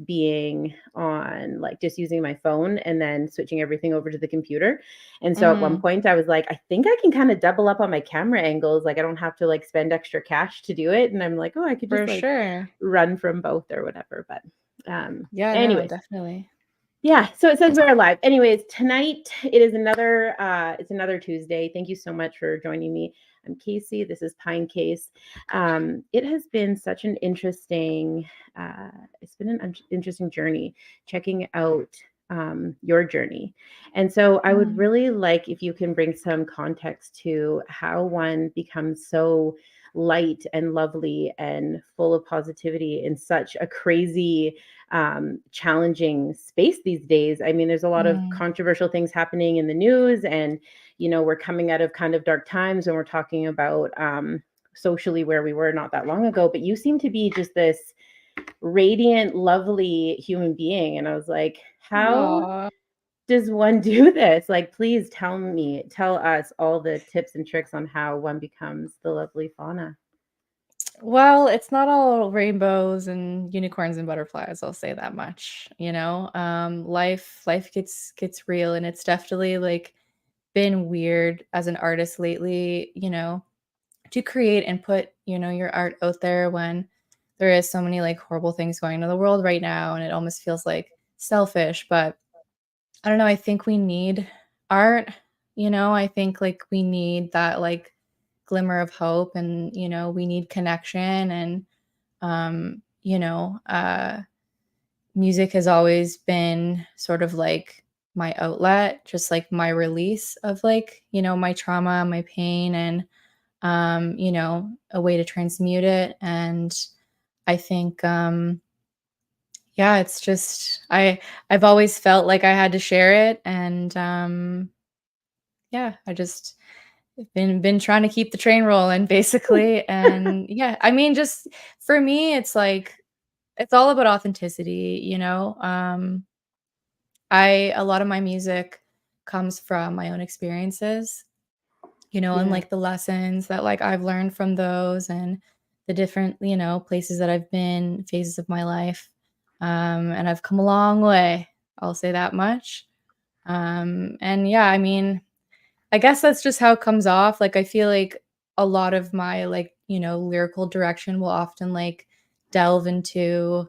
being on like just using my phone and then switching everything over to the computer. And so at one point I was like, I think I can kind of double up on my camera angles. Like I don't have to like spend extra cash to do it. And I'm like, oh, I could just For like sure. run from both or whatever. But Yeah, no, anyways, definitely. yeah, so it says we're live. Anyways, tonight it is it's another Tuesday. Thank you so much for joining me. I'm Casey. This is Pinecase. It has been such an interesting interesting journey checking out your journey. And so I would really like if you can bring some context to how one becomes so light and lovely and full of positivity in such a crazy challenging space these days. I mean, there's a lot of controversial things happening in the news, and we're coming out of kind of dark times, and we're talking about socially where we were not that long ago. But you seem to be just this radiant, lovely human being, and I was like, how Aw. does one do this? Like, please tell us all the tips and tricks on how one becomes the lovely FAWNA. Well, it's not all rainbows and unicorns and butterflies, I'll say that much, life gets real, and it's definitely like been weird as an artist lately, to create and put, your art out there when there is so many like horrible things going on in the world right now, and it almost feels like selfish. But I don't know, I think we need art, I think like we need that like glimmer of hope, and we need connection, and um you know uh music has always been sort of like my outlet, just like my release of like my trauma, my pain, and a way to transmute it. And I think yeah, it's just I've always felt like I had to share it. And yeah, I just been trying to keep the train rolling basically. And yeah, I mean, just for me it's like it's all about authenticity, a lot of my music comes from my own experiences, and Yeah. like the lessons that like I've learned from those, and the different, places that I've been, phases of my life. And I've come a long way, I'll say that much. And yeah, I mean, I guess that's just how it comes off. Like, I feel like a lot of my like, lyrical direction will often like delve into,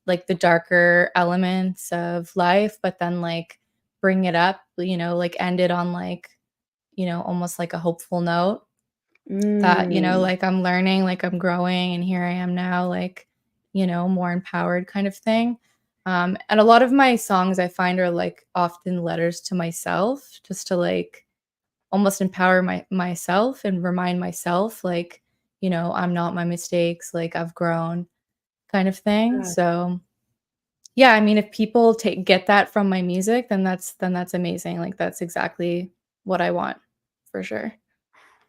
like the darker elements of life, but then like bring it up, like end it on like, almost like a hopeful note that, Mm. like I'm learning, like I'm growing, and here I am now, like, more empowered kind of thing. And a lot of my songs I find are like often letters to myself, just to like almost empower myself and remind myself, like, I'm not my mistakes, like I've grown kind of thing. Yeah. So yeah, I mean, if people get that from my music, then that's amazing. Like that's exactly what I want for sure.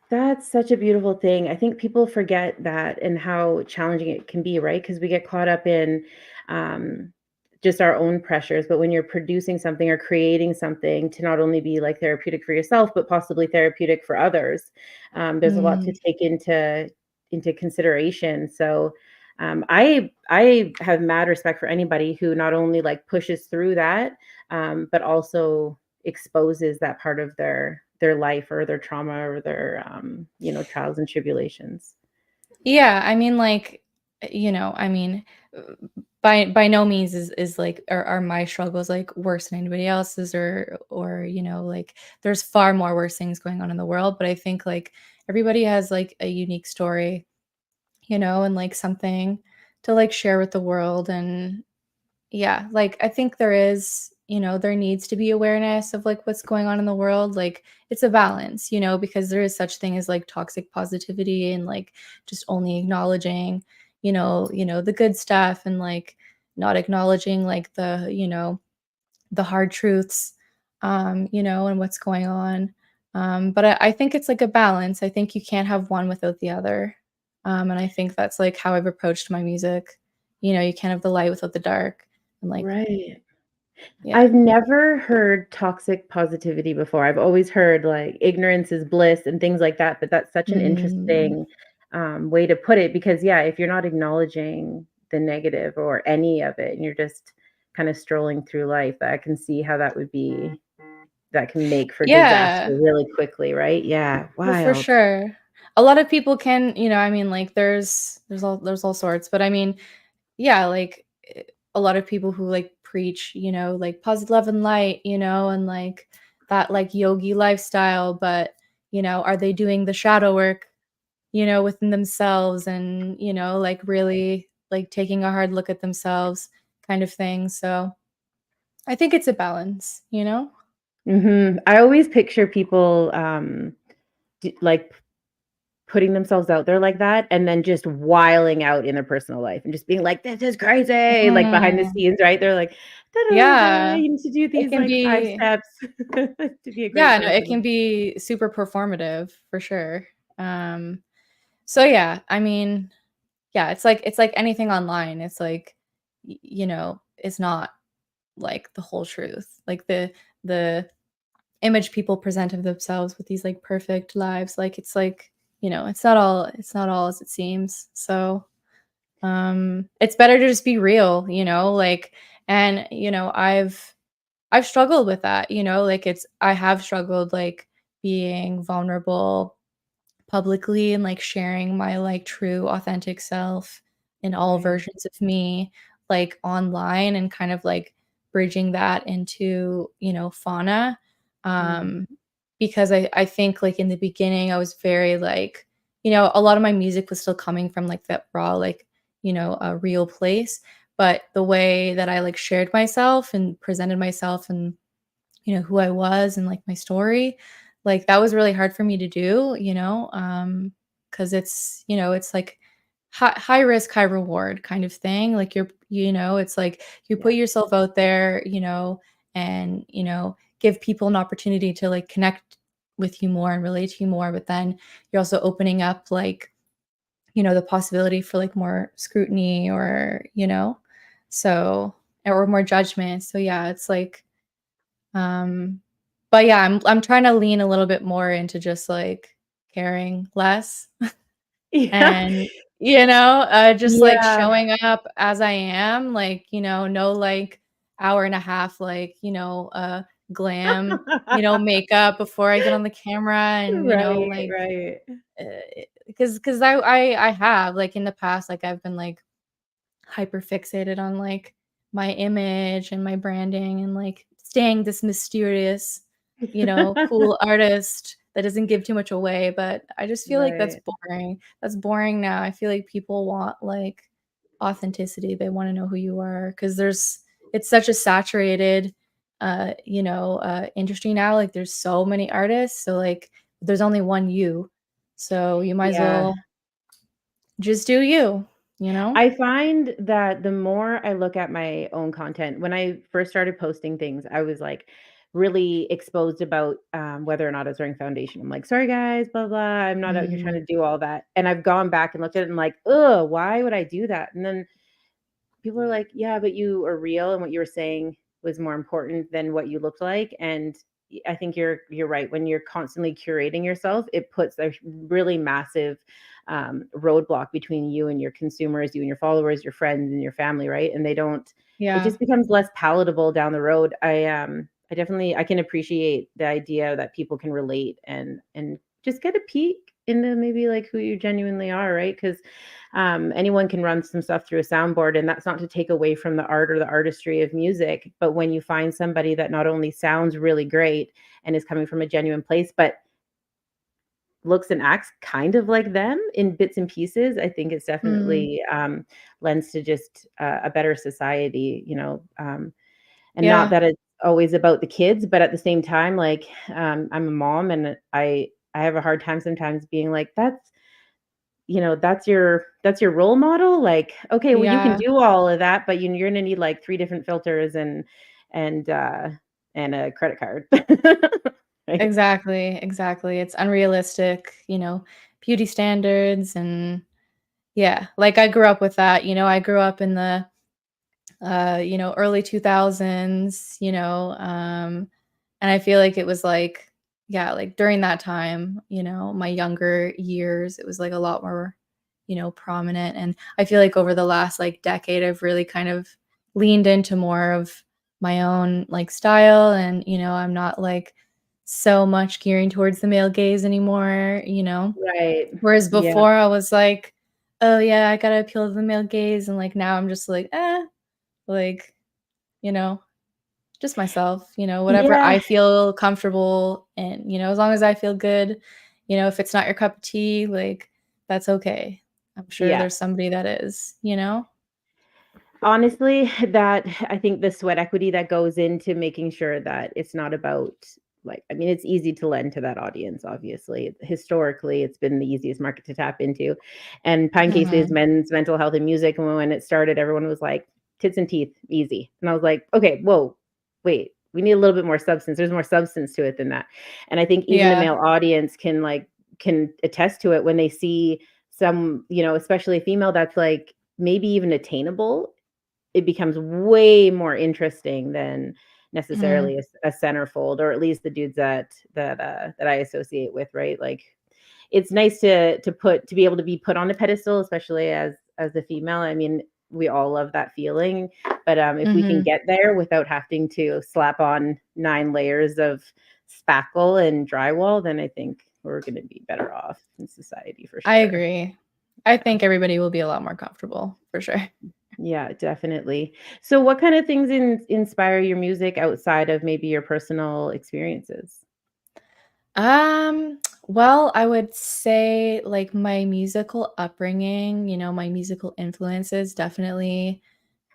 That's such a beautiful thing. I think people forget that and how challenging it can be, right? Because we get caught up in um, just our own pressures. But when you're producing something or creating something to not only be like therapeutic for yourself, but possibly therapeutic for others, there's a lot to Mm. take into consideration. So I have mad respect for anybody who not only like pushes through that, but also exposes that part of their life or their trauma or their trials and tribulations. Yeah, I mean, like, I mean, uh, by no means is like are my struggles like worse than anybody else's, or like there's far more worse things going on in the world. But I think like everybody has like a unique story, and like something to like share with the world. And yeah, like I think there is, there needs to be awareness of like what's going on in the world. Like it's a balance, because there is such thing as like toxic positivity, and like just only acknowledging, the good stuff, and like not acknowledging like the hard truths, and what's going on. But I think it's like a balance. I think you can't have one without the other. And I think that's like how I've approached my music. You can't have the light without the dark. And like, Right. yeah. I've never heard toxic positivity before. I've always heard like ignorance is bliss and things like that, but that's such an Mm, interesting way to put it because yeah, if you're not acknowledging the negative or any of it, and you're just kind of strolling through life. I can see how that can make for disaster Yeah. really quickly, right? Yeah, For wild. sure. A lot of people can, I mean, like, there's all sorts, but I mean, yeah, like, a lot of people who, like, preach, like, positive love and light, and, like, that, like, yogi lifestyle, but, are they doing the shadow work, within themselves and, like, really, like, taking a hard look at themselves kind of thing, so I think it's a balance, you know? I always picture people, like putting themselves out there like that, and then just wiling out in their personal life and just being like, "This is crazy," like, behind the Mm. scenes, right? They're like, "Da, da, da, da, Yeah. you need to do It these, can like, 5 be steps to be a great Yeah, no, it person." can be super performative for sure. Um, so yeah, I mean, yeah, it's like anything online. It's like, it's not like the whole truth. Like the image people present of themselves with these like perfect lives, like it's like, it's not all as it seems. So it's better to just be real, like and I've struggled with that, like I have struggled like being vulnerable publicly and like sharing my like true authentic self in all Right. versions of me like online and kind of like bridging that into, fauna. Mm, Um because I think like in the beginning I was very like, a lot of my music was still coming from like that raw like, a real place, but the way that I like shared myself and presented myself and who I was and like my story. Like that was really hard for me to do, because it's like high risk, high reward kind of thing. Like it's like you yeah. put yourself out there, and give people an opportunity to like connect with you more and relate to you more. But then you're also opening up like, the possibility for like more scrutiny or, so or more judgment. So yeah, it's like um, but yeah, I'm trying to lean a little bit more into just, like, caring less Yeah. and, just, like, Yeah. showing up as I am, like, no, like, hour and a half, like, glam, makeup before I get on the camera and, Right, like, right. because I have, like, in the past, like, I've been, like, hyper fixated on like my image and my branding and like staying this mysterious, cool artist that doesn't give too much away. But I just feel like that's Right. boring. That's boring now. I feel like people want like authenticity. They want to know who you are because it's such a saturated industry now. Like there's so many artists. So like there's only one you. So you might as Yeah. well just do you, I find that the more I look at my own content, when I first started posting things, I was like really exposed about whether or not I was wearing foundation. I'm like, sorry guys, blah blah. I'm not out here trying Mm. to do all that. And I've gone back and looked at it and like, ugh, why would I do that? And then people are like, yeah, but you are real, and what you were saying was more important than what you looked like. And I think you're right. When you're constantly curating yourself, it puts a really massive roadblock between you and your consumers, you and your followers, your friends, and your family, right? And they don't. It Yeah. just becomes less palatable down the road. I definitely I can appreciate the idea that people can relate and just get a peek into maybe like who you genuinely are, right? Because anyone can run some stuff through a soundboard, and that's not to take away from the art or the artistry of music. But when you find somebody that not only sounds really great and is coming from a genuine place, but looks and acts kind of like them in bits and pieces, I think it's Mm. definitely lends to just a better society, and not Yeah. that it's always about the kids, but at the same time, like I'm a mom, and I have a hard time sometimes being like, that's your role model? Like, okay, well, you can Yeah. do all of that, but you're gonna need, like, 3 different filters and and a credit card. Right? Exactly, exactly. It's unrealistic, beauty standards and yeah, like I grew up with that, I grew up in the early 2000s, and I feel like it was like yeah, like during that time, my younger years, it was like a lot more, prominent. And I feel like over the last like decade, I've really kind of leaned into more of my own like style, and I'm not like so much gearing towards the male gaze anymore. Right. Whereas Yeah. before I was like, oh yeah, I gotta appeal to the male gaze, and like now I'm just like, like, you know, just myself, whatever Yeah. I feel comfortable in, as long as I feel good, if it's not your cup of tea, like that's okay. I'm sure Yeah. there's somebody that is. Honestly, that I think the sweat equity that goes into making sure that it's not about like, I mean, it's easy to lend to that audience, obviously. Historically, it's been the easiest market to tap into. And Pinecase is Mhm. men's mental health and music. And when it started, everyone was like, tits and teeth, easy. And I was like, okay, whoa, wait, we need a little bit more substance. There's more substance to it than that. And I think even the Yeah. male audience can attest to it when they see some, especially a female that's like maybe even attainable. It becomes way more interesting than Mhm. necessarily a centerfold, or at least the dudes that I associate with, right? Like, it's nice to be able to be put on a pedestal, especially as a female. I mean, we all love that feeling, but if we can Mhm. get there without having to slap on 9 layers of spackle and drywall, then I think we're going to be better off in society for I sure. agree. I think everybody will be a lot more comfortable for sure. Yeah, definitely. So what kind of things inspire your music outside of maybe your personal experiences? Well, I would say like my musical upbringing, my musical influences definitely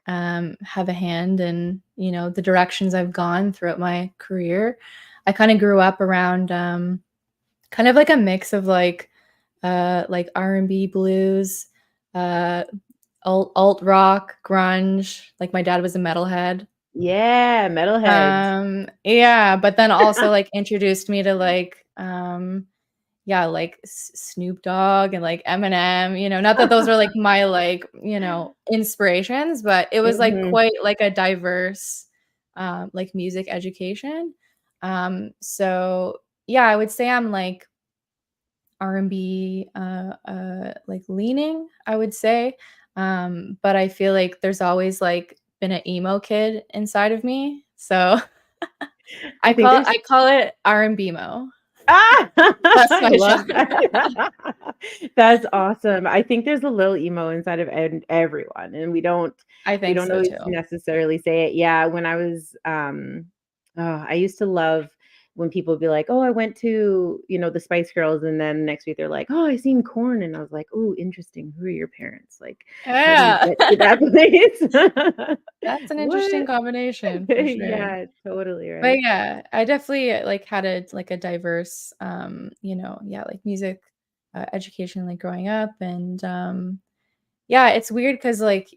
have a hand in, the directions I've gone throughout my career. I kind of grew up around kind of like a mix of like R&B blues, uh alt rock, grunge. Like my dad was a metalhead. Yeah, metalheads. Yeah, but then also like introduced me to like yeah, like Snoop Dogg and like Eminem, not that those are like my like, inspirations, but it was like Mhm. quite like a diverse like music education. So yeah, I would say I'm like R&B like leaning, I would say. But I feel like there's always like been an emo kid inside of me. So I think there's I call it R&B mo. ah! That's I my love genre. that. That's awesome. I think there's a little emo inside of everyone, and I we think don't so always too. necessarily say it. Yeah, when I was, I used to love when people would be like, "Oh, I went to, the Spice Girls," and then next week they're like, "Oh, I seen Corn," and I was like, "Oh, interesting. Who are your parents? Like, how do you Yeah. get to that place?" That's an interesting What? combination for sure. Yeah, totally But right. yeah, I definitely, like, had a diverse, yeah, like, music, education, like, growing up, and, yeah, it's weird because like,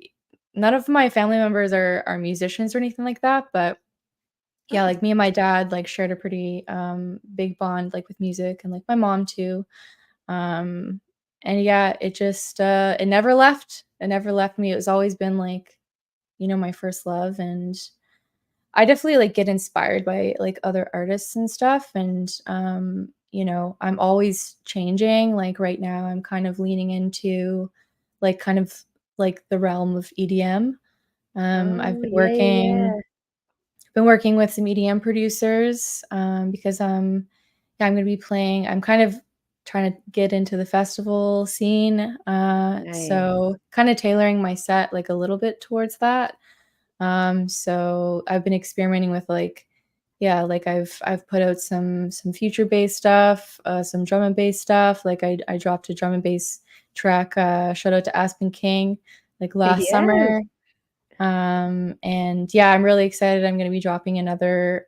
none of my family members are musicians or anything like that, but, yeah, Oh, like, me and my dad, like, shared a pretty, big bond, like, with music, and, like, my mom too, um, and yeah, it just, it never left. It never left me. It was always been, like, my first love, and I definitely, like, get inspired by, like, other artists and stuff, and, I'm always changing, like, right now, I'm kind of leaning into, like, kind of, like, the realm of EDM. I've oh, yeah, yeah, yeah. been working with some EDM producers, because, yeah, I'm kind of trying to get into the festival scene, Nice. so kinda tailoring my set, like, a little bit towards that. So I've been experimenting with like, yeah, like I've put out some future bass stuff, some drum and bass stuff. Like I dropped a drum and bass track, shout out to Aspen King, like last Yes. summer. And yeah, I'm really excited. I'm gonna be dropping another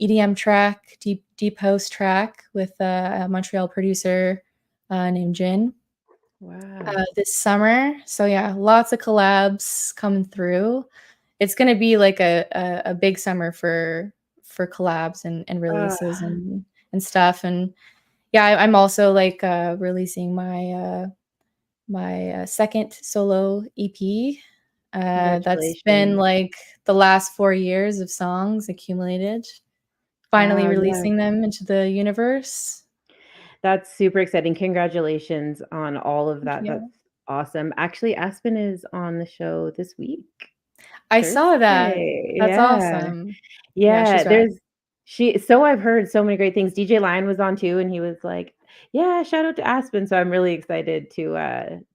EDM track, deep house track with a Montreal producer named Jin Wow. this summer. So yeah, lots of collabs coming through. It's gonna be like a big summer for collabs and releases Ah, and stuff. And yeah, I'm also like releasing my second solo EP. That's been congratulations. like the last 4 years of songs accumulated. Finally Wow, yeah. releasing them into the universe. That's super exciting. Congratulations on all of Thank that. That's you. awesome. Actually, Aspen is on the show this week, I saw that. Thursday. That's Yeah. awesome. Yeah, Yeah, she's rad. so I've heard so many great things. DJ Lion was on too, and he was like, "Yeah, shout out to Aspen." So I'm really excited to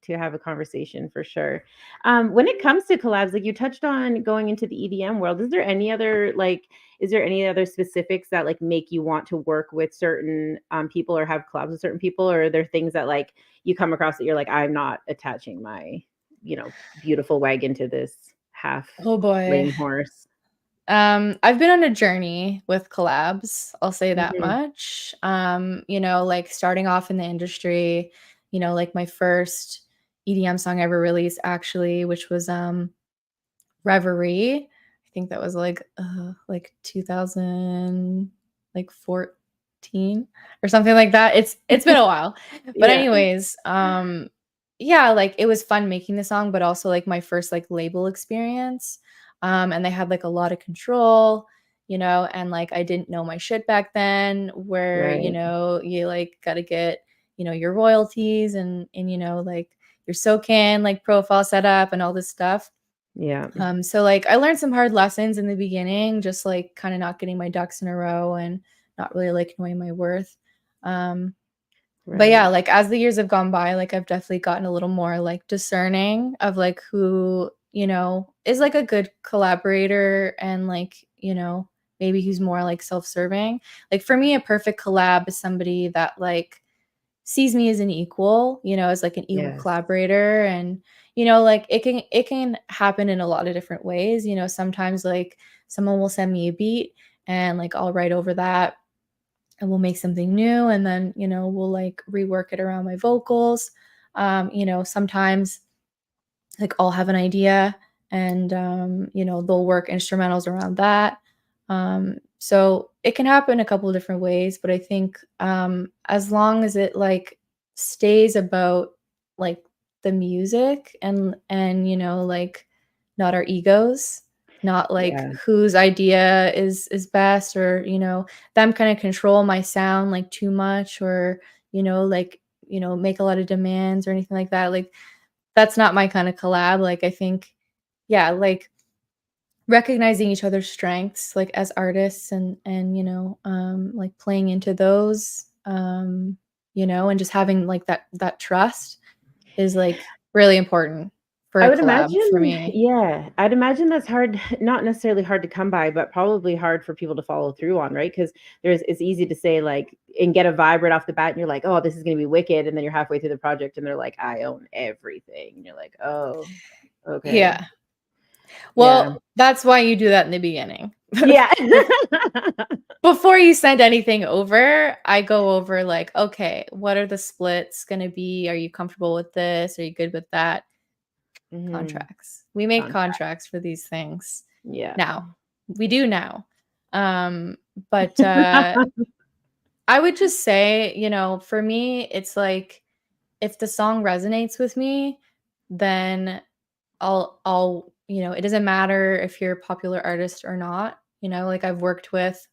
have a conversation for sure. When it comes to collabs, like you touched on going into the EDM world, is there any other specifics that like make you want to work with certain people or have collabs with certain people, or are there things that like you come across that you're like, I'm not attaching my, beautiful wagon to this half Oh boy. lame horse? I've been on a journey with collabs, I'll say that Mhm. much. Like starting off in the industry, like my first EDM song I ever released actually, which was Reverie. I think that was like 2000 like 14 or something like that. It's been a while. But Yeah. anyways, yeah, like it was fun making the song, but also like my first like label experience. And they had like a lot of control, and like I didn't know my shit back then where, Right. you like got to get, your royalties and like your SOCAN like profile set up and all this stuff. Yeah. So like I learned some hard lessons in the beginning, just like kind of not getting my ducks in a row and not really like knowing my worth. Um, but yeah, Right. like as the years have gone by, like I've definitely gotten a little more like discerning of like who, is like a good collaborator and like, maybe who's more like self-serving. Like for me, a perfect collab is somebody that like sees me as an equal, as like an equal Yes. collaborator. And, like it can happen in a lot of different ways. Sometimes like someone will send me a beat and like I'll write over that and we'll make something new and then, we'll like rework it around my vocals. Sometimes like I'll have an idea and they'll work instrumentals around that. So it can happen a couple of different ways, but I think as long as it like stays about like the music and like not our egos, not like Yeah. whose idea is best, or them kind of control my sound like too much, or like make a lot of demands or anything like that. Like that's not my kind of collab. Like, I think, yeah, like recognizing each other's strengths, like as artists and like playing into those, and just having like that trust is like really important for I a would collab for imagine, me. yeah, I'd imagine that's hard, not necessarily hard to come by, but probably hard for people to follow through on, right? Because it's easy to say like and get a vibe right off the bat, and you're like, oh, this is gonna be wicked, and then you're halfway through the project, and they're like, I own everything, and you're like, oh, okay, Yeah. yeah, Well, that's why you do that in the beginning. yeah, Bef- Before you send anything over, I go over like, okay, what are the splits going to be? Are you comfortable with this? Are you good with that? Mhm. Contracts. We make Contract, contracts for these things yeah, now. We do now. But I would just say, for me, it's like if the song resonates with me, then I'll, it doesn't matter if you're a popular artist or not. Like I've worked with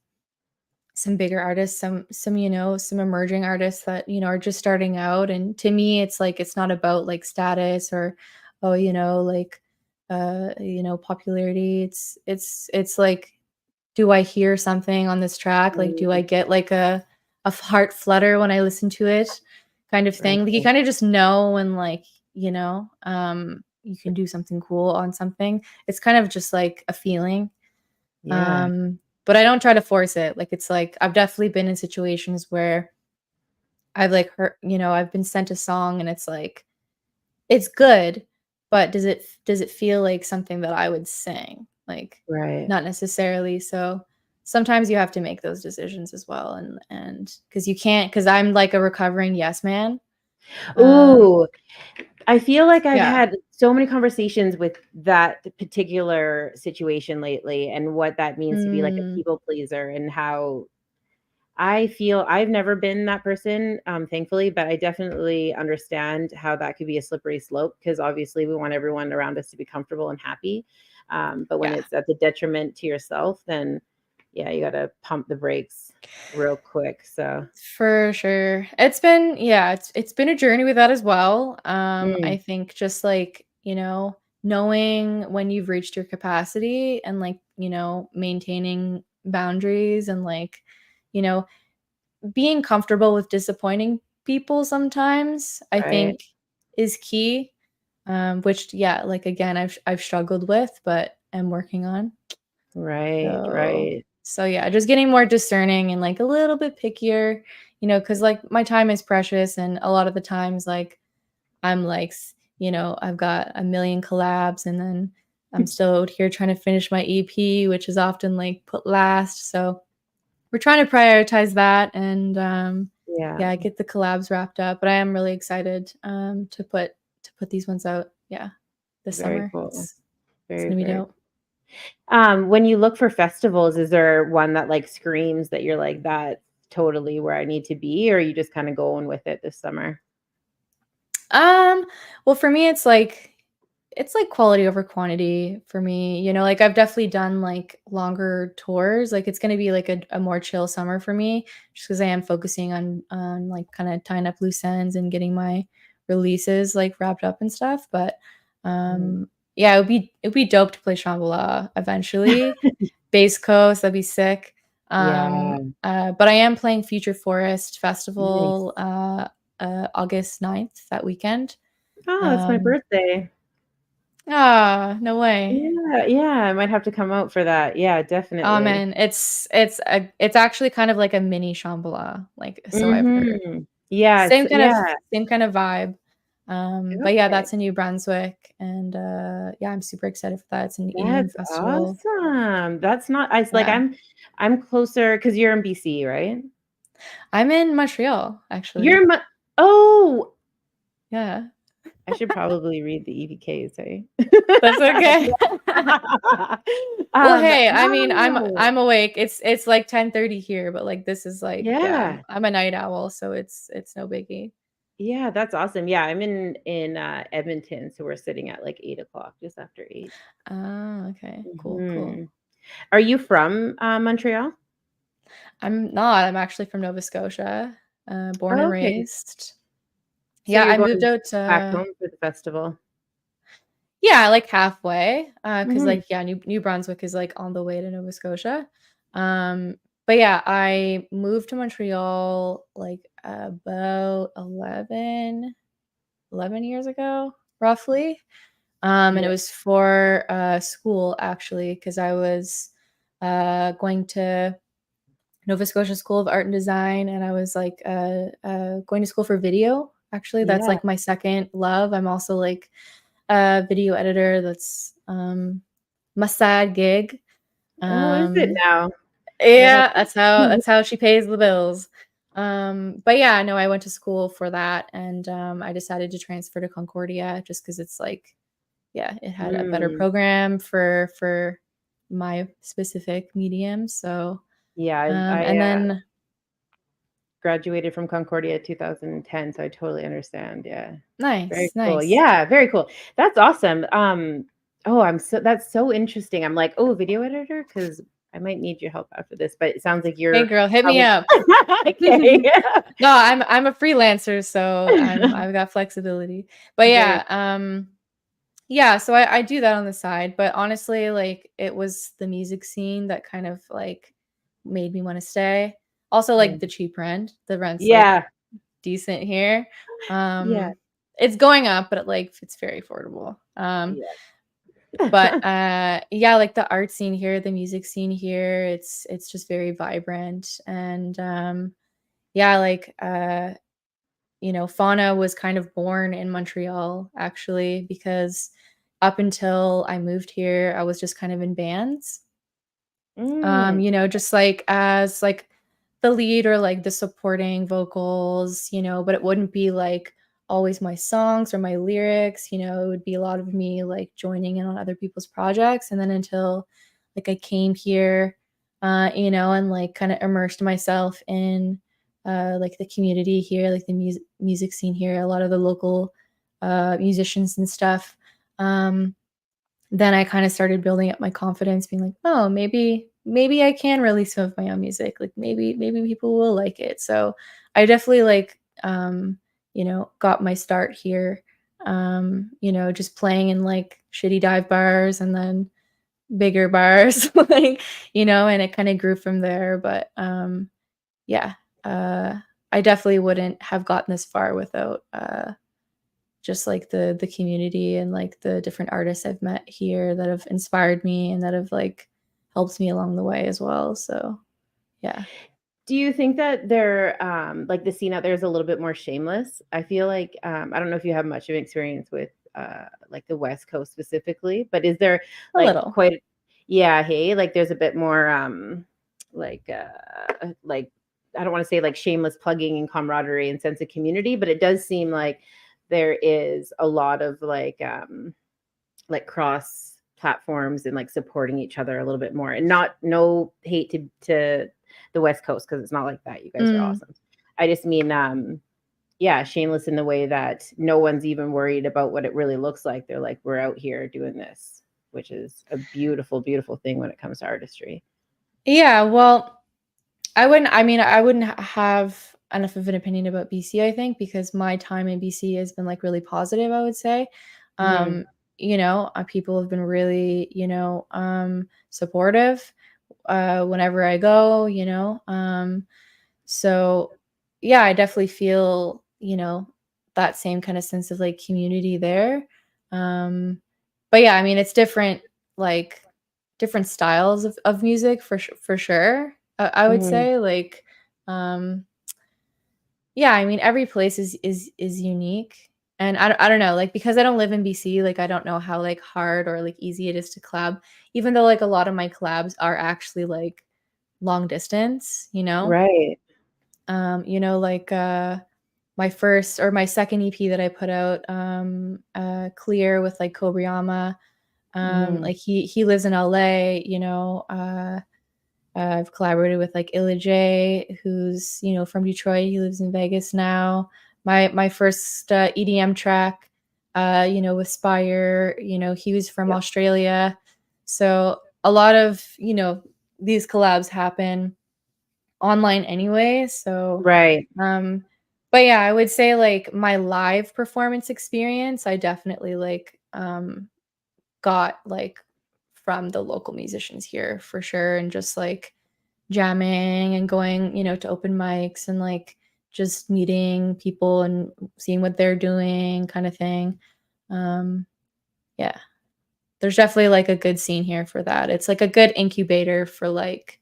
some bigger artists, some emerging artists that, are just starting out. And to me, it's like it's not about like status or, oh, like popularity. It's like, do I hear something on this track? Like, do I mm, get like a heart flutter when I listen to it, kind of thing? Like you right, kind of just know when like, you can do something cool on something. It's kind of just like a feeling. yeah, But I don't try to force it. Like it's like I've definitely been in situations where I've like heard, I've been sent a song and it's like it's good, but does it feel like something that I would sing? Like right. not necessarily. So sometimes you have to make those decisions as well, and because you can't, because I'm like a recovering yes man. Um, Ooh, I feel like I've yeah, had so many conversations with that particular situation lately and what that means to be like a mm, people pleaser and how I feel I've never been that person, thankfully, but I definitely understand how that could be a slippery slope because obviously we want everyone around us to be comfortable and happy. But when yeah, it's at the detriment to yourself, then yeah, you gotta pump the brakes real quick. So For sure. It's been yeah, it's been a journey with that as well. I mm, think just like, knowing when you've reached your capacity and like, maintaining boundaries and like, you know, being comfortable with disappointing people sometimes, I right, think is key. Which yeah, like again, I've struggled with, but am working on. right, So right. so yeah, just getting more discerning and like a little bit pickier, because like my time is precious and a lot of the times like I'm like, I've got a million collabs and then I'm still out here trying to finish my EP, which is often like put last. So we're trying to prioritize that and Yeah, yeah, get the collabs wrapped up. But I am really excited to put these ones out. Yeah, this very summer. cool. It's Very, gonna be very dope. when you look for festivals, is there one that like screams that you're like, that's totally where I need to be, or are you just kind of going with it this summer? Um, well, for me, it's like quality over quantity for me. Like I've definitely done like longer tours. Like it's gonna be like a more chill summer for me, just because I am focusing on like kind of tying up loose ends and getting my releases like wrapped up and stuff. But Mm. yeah, it would be dope to play Shambhala eventually. Base Coast, that'd be sick. Yeah, But I am playing Future Forest nice. Festival August 9th that weekend. Oh, it's my Um, birthday. no way. Yeah, yeah, I might have to come out for that. Yeah, Oh definitely. man, it's actually kind of like a mini Shambhala, like so I've heard. Mhm. Yes, Same kind of yeah. same kind of vibe. But yeah, Okay. that's in New Brunswick, and yeah, I'm super excited for that. It's an evening That's festival. awesome. That's not I like Yeah, I'm closer because you're in BC, right? I'm in Montreal You're actually. in Oh, Yeah, I should probably read the EVKs, hey? that's okay. Well, hey, I mean, I'm Wow. I'm awake. It's like 10:30 here, but like this is like yeah, I'm Yeah. I'm a night owl, so it's no biggie. Yeah, that's awesome. Yeah, I'm in Edmonton, so we're sitting at, like, 8 o'clock, just after 8. Ah, okay, cool, cool. Mhm. Are you from, Montreal? I'm not. I'm actually from Nova Scotia, born Oh, and okay. raised. So Yeah, you're I moved going out. back home for the festival? Yeah, like halfway, because Mhm. like yeah, New Brunswick is like on the way to Nova Scotia. Um, but yeah, I moved to Montreal like about 11 years ago, roughly. And it Yeah. was for school actually, because I was going to Nova Scotia School of Art and Design, and I was like going to school for video. Actually, that's Yeah. like my second love. I'm also like a video editor. That's my side gig. Oh, is it Um, now? Well, that's yeah, that's how she pays the bills. But yeah, no, I went to school for that, and I decided to transfer to Concordia just because it's like, yeah, it had a better Mm. program for my specific medium. So, Yeah, and then graduated from Concordia 2010, so I totally understand, yeah. Very nice, cool. nice. Yeah, very cool. That's awesome. Oh, that's so interesting. I'm like, "Oh, video editor, because I might need your help after this," but it sounds like Hey, you're girl, hit me probably up. okay. No, I'm a freelancer, so I've got flexibility. But Very yeah, yeah, so I do that on the side, but honestly, like it was the music scene that kind of like made me want to stay. Also, like mm. the cheap rent. The rent's like Yeah, decent here. yeah, It's going up, but like it's very affordable. But yeah. yeah, like the art scene here, the music scene here, it's just very vibrant and yeah, like FAWNA was kind of born in Montreal actually because up until I moved here, I was just kind of in bands. Mm, Just like as like the lead or like the supporting vocals, but it wouldn't be like always my songs or my lyrics, it would be a lot of me like joining in on other people's projects. And then until like I came here, and like kind of immersed myself in like the community here, like the music scene here, a lot of the local musicians and stuff. Then I kind of started building up my confidence, being like, oh, maybe maybe I can release some of my own music. Like maybe people will like it. So I definitely like got my start here. Just playing in like shitty dive bars and then bigger bars, like, and it kind of grew from there. But yeah, uh I definitely wouldn't have gotten this far without just like the community and like the different artists I've met here that have inspired me and that have like helped me along the way as well. So yeah. Do you think that they're like the scene out there is a little bit more shameless? I feel like I don't know if you have much of an experience with like the West Coast specifically, but is there A like little. quite yeah, hey, like there's a bit more like I don't want to say like shameless plugging and camaraderie and sense of community, but it does seem like there is a lot of like cross platforms and like supporting each other a little bit more and not no hate to the West Coast because it's not like that. You guys are Mm. awesome. I just mean yeah, shameless in the way that no one's even worried about what it really looks like. They're like, we're out here doing this, which is a beautiful, beautiful thing when it comes to artistry. Yeah, well, I wouldn't have enough of an opinion about BC, I think, because my time in BC has been like really positive, I would say. Mm-hmm. People have been really, supportive whenever I go, so yeah, I definitely feel, that same kind of sense of like community there. Um, but yeah, I mean, it's different, like different styles of music for sure. I would Mm-hmm. say like, um, yeah, I mean, every place is unique. And I don't know, like because I don't live in BC, like I don't know how like hard or like easy it is to collab, even though like a lot of my collabs are actually like long distance, Right. like my first or my second EP that I put out, Clear with like Kobriyama. Mm-hmm. Like he lives in LA, I've collaborated with like Illa J, who's from Detroit. He lives in Vegas now. My first EDM track, with Spire. He was from Yep. Australia. So a lot of these collabs happen online anyway. So, Right. um, but yeah, I would say like my live performance experience, I definitely like got like from the local musicians here for sure, and just like jamming and going, to open mics and like just meeting people and seeing what they're doing, kind of thing. Um, yeah, there's definitely like a good scene here for that. It's like a good incubator for like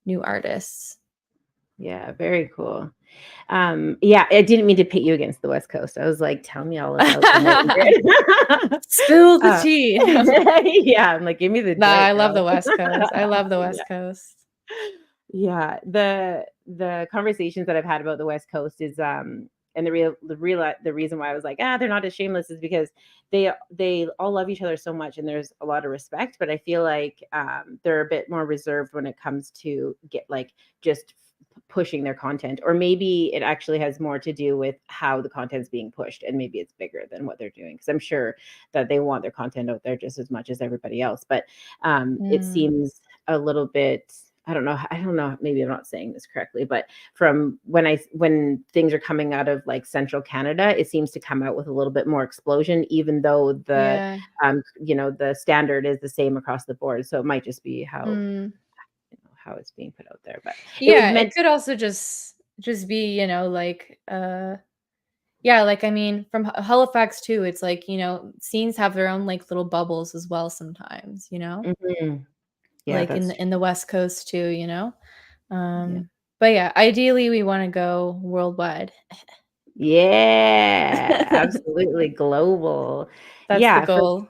new artists. Yeah, very cool. Yeah, I didn't mean to pit you against the West Coast. I was like, tell me all about the night and day. Spill the tea. Yeah, I'm like, give me the Nah, dirt, I love the girl. West Coast. I love the Yeah. West Coast. Yeah, the conversations that I've had about the West Coast is and the reason why I was like, they're not as shameless is because they all love each other so much and there's a lot of respect, but I feel like they're a bit more reserved when it comes to get like just pushing their content, or maybe it actually has more to do with how the content's being pushed and maybe it's bigger than what they're doing because I'm sure that they want their content out there just as much as everybody else, but it Mm, seems a little bit I don't know, maybe I'm not saying this correctly, but from when things are coming out of like central Canada, it seems to come out with a little bit more explosion, even though yeah. the standard is the same across the board. So it might just be Mm. how it's being put out there. But it was Yeah, it meant could also just be, like, yeah, like, I mean, from Halifax too, it's like, scenes have their own, like, little bubbles as well sometimes, Mhm. Yeah, like in that's the West Coast too, yeah. But yeah, ideally we wanna go worldwide. Yeah, absolutely global. That's the Yeah, goal.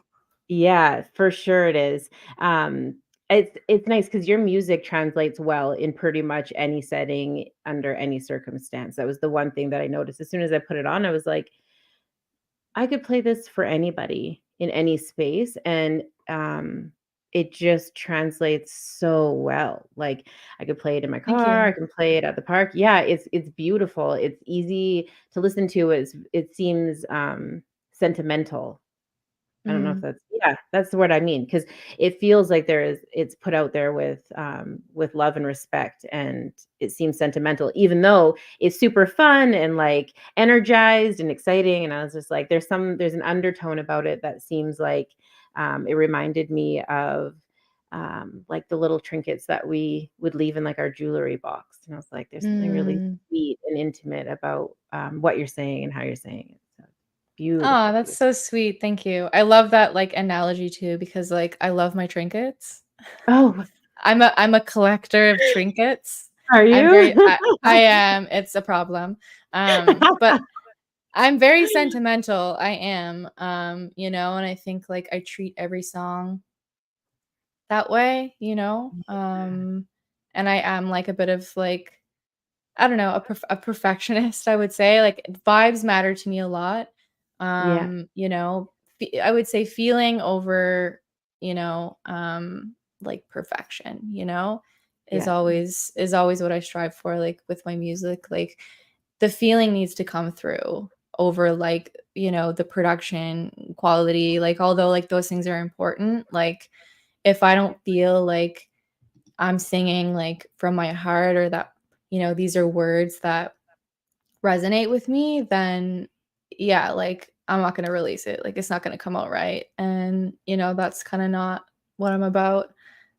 for sure it is. Um, it's nice because your music translates well in pretty much any setting, under any circumstance. That was the one thing that I noticed. As soon as I put it on, I was like, I could play this for anybody in any space, and, it just translates so well. Like, I could play it in my Thank car, I you. can play it at the park. Yeah, it's beautiful. It's easy to listen to. It seems, sentimental. I don't know if Mhm. that's what I mean, because it feels like it's put out there with love and respect, and it seems sentimental, even though it's super fun and, like, energized and exciting, and I was just like, there's an undertone about it that seems like, it reminded me of, like, the little trinkets that we would leave in, like, our jewelry box, and I was like, there's something really Mm. sweet and intimate about, what you're saying and how you're saying it, so Aw, beautiful, that's beautiful. so sweet, thank you. I love that, like, analogy too because, like, I love my trinkets. Oh, I'm a collector of trinkets. are I'm you? very I am, it's a problem. But I'm very sentimental, I am, and I think, like, I treat every song that way, and I am, like, a bit of, like, I don't know, a perfectionist, I would say, like, vibes matter to me a lot. Yeah, I would say feeling over, like, perfection, is yeah, always what I strive for, like, with my music, like, the feeling needs to come through over, like, the production quality, like, although, like, those things are important, like, if I don't feel like I'm singing, like, from my heart or that, these are words that resonate with me, then yeah, like, I'm not gonna release it, like, it's not gonna come out right, and, that's kinda not what I'm about.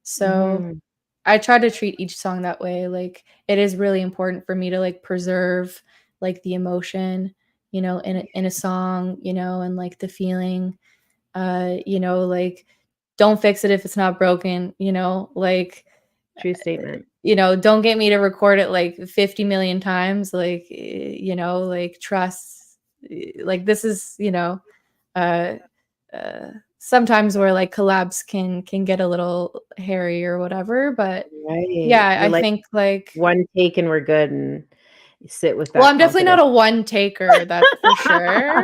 So, mhm, I try to treat each song that way, like, it is really important for me to, like, preserve, like, the emotion, in a song, and, like, the feeling, like, don't fix it if it's not broken, like, true statement. don't get me to record it like 50 million times, like, like trust, like this is, uh, sometimes where like collabs can get a little hairy or whatever, but Right, yeah, you're I like, think like, one take and we're good, and you sit with well, that I'm definitely not confidence. a one taker, that's for sure.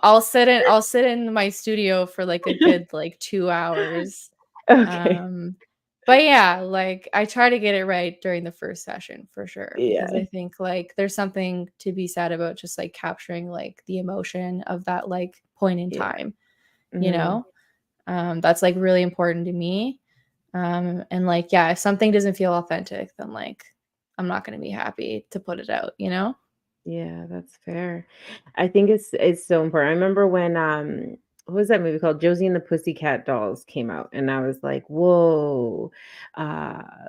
I'll sit in my studio for, like, a good, like, 2 hours. Okay, Um, but yeah, like, I try to get it right during the first session for sure, because yeah, I think, like, there's something to be said about just, like, capturing, like, the emotion of that, like, point in yeah, time, you mhm, know? That's, like, really important to me. And, like, yeah, if something doesn't feel authentic, then, like, I'm not gonna be happy to put it out, you know? yeah, that's fair. I think it's so important. I remember when, what was that movie called? Josie and the Pussycat Dolls came out, and I was like, "Whoa,"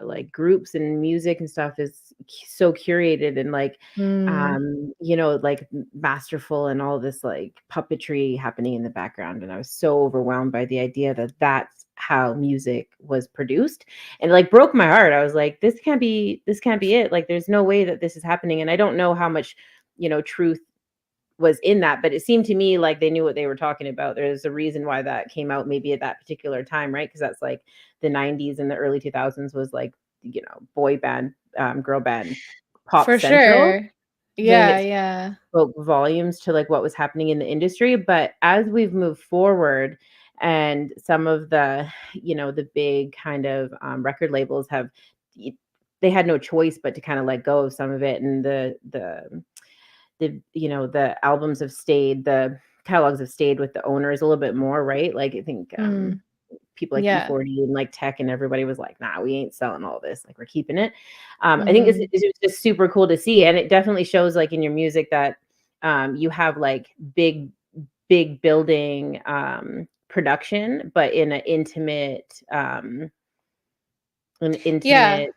like, groups and music and stuff is so curated and, like, Mm, like, masterful, and all this, like, puppetry happening in the background, and I was so overwhelmed by the idea that that's how music was produced, and it, like, broke my heart. I was like, this can't be it, like, there's no way that this is happening, and I don't know how much, truth was in that, but it seemed to me like they knew what they were talking about. There's a reason why that came out maybe at that particular time, right? Because that's like the 90s and the early 2000s was like, boy band, girl band, pop for central. sure. So I think Yeah, it yeah. spoke volumes to like what was happening in the industry. But as we've moved forward, and some of the big kind of record labels they had no choice but to kind of let go of some of it, and the albums have stayed, the catalogs have stayed with the owners a little bit more, right? Like, I think, Mm, people like yeah. E40 and, like, Tech and everybody was like, "Nah, we ain't selling all this, like, we're keeping it." I think Mhm. it's just super cool to see, and it definitely shows, like, in your music that, you have, like, big building, production, but in an Yeah. intimate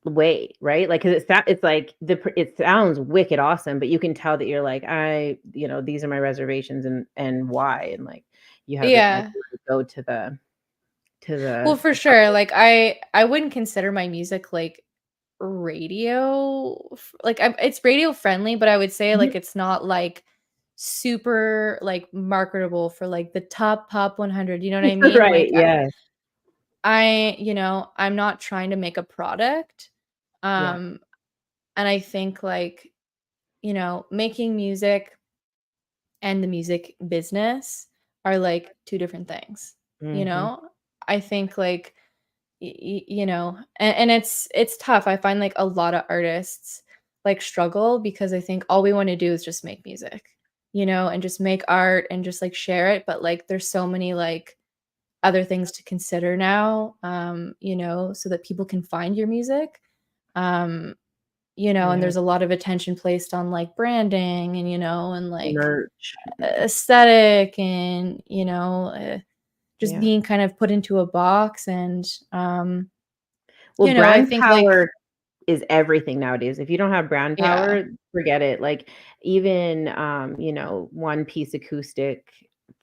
way, right? Like, 'cause it's like it sounds wicked awesome, but you can tell that you're like, these are my reservations and why, and, like, you haven't, like, Yeah. really go to the Well, for sure, like, I wouldn't consider my music, like, it's radio friendly, but I would say, Mhm. like, it's not, like, super, like, marketable for, like, the top pop 100, you know what I mean? Right, Like, yeah, I'm not trying to make a product, yeah, um, and I think, like, making music and the music business are like 2 different things, you mhm, know? I think like and it's tough. I find like a lot of artists like struggle because I think all we want to do is just make music. and just make art and just like share it. But like there's so many like other things to consider now, so that people can find your music. Um, and Yeah. there's a lot of attention placed on like branding and, and like Merch. Yeah. aesthetic and, just Yeah. being kind of put into a box. And, Well, I brand think like, power is everything nowadays. If you don't have brand yeah. power, forget it. Like even one piece acoustic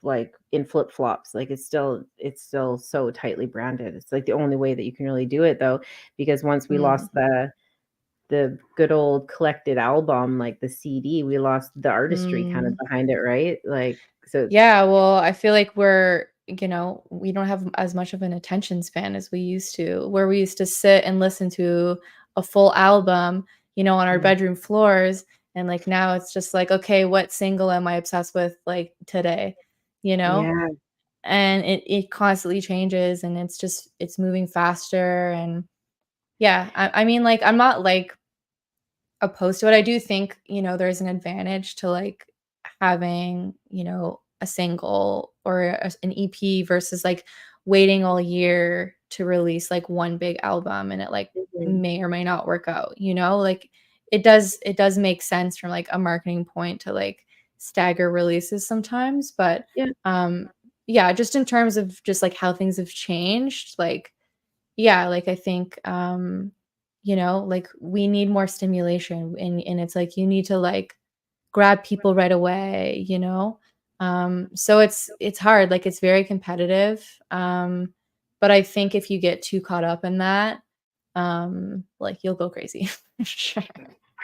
like in flip-flops, like it's still so tightly branded. It's like the only way that you can really do it though, because once we Mm, lost the good old collected album, like the CD, we lost the artistry kind of mm. behind it, right? Like so it's Yeah, well, I feel like we don't have as much of an attention span as we used to, where we used to sit and listen to a full album, on our yeah. bedroom floors. And like now it's just like, okay, what single am I obsessed with like today? You know? Yeah. And it constantly changes and it's moving faster. And yeah, I mean, like, I'm not like opposed to it. I do think, there's an advantage to like having, a single or an EP versus like waiting all year to release like one big album, and it like Mhm. may or may not work out, like it does make sense from like a marketing point to like stagger releases sometimes. But Yeah. um yeah, just in terms of just like how things have changed, like yeah, like I think like we need more stimulation, and it's like you need to like grab people right away. So it's hard, like it's very competitive. But I think if you get too caught up in that, like you'll go crazy. Sure.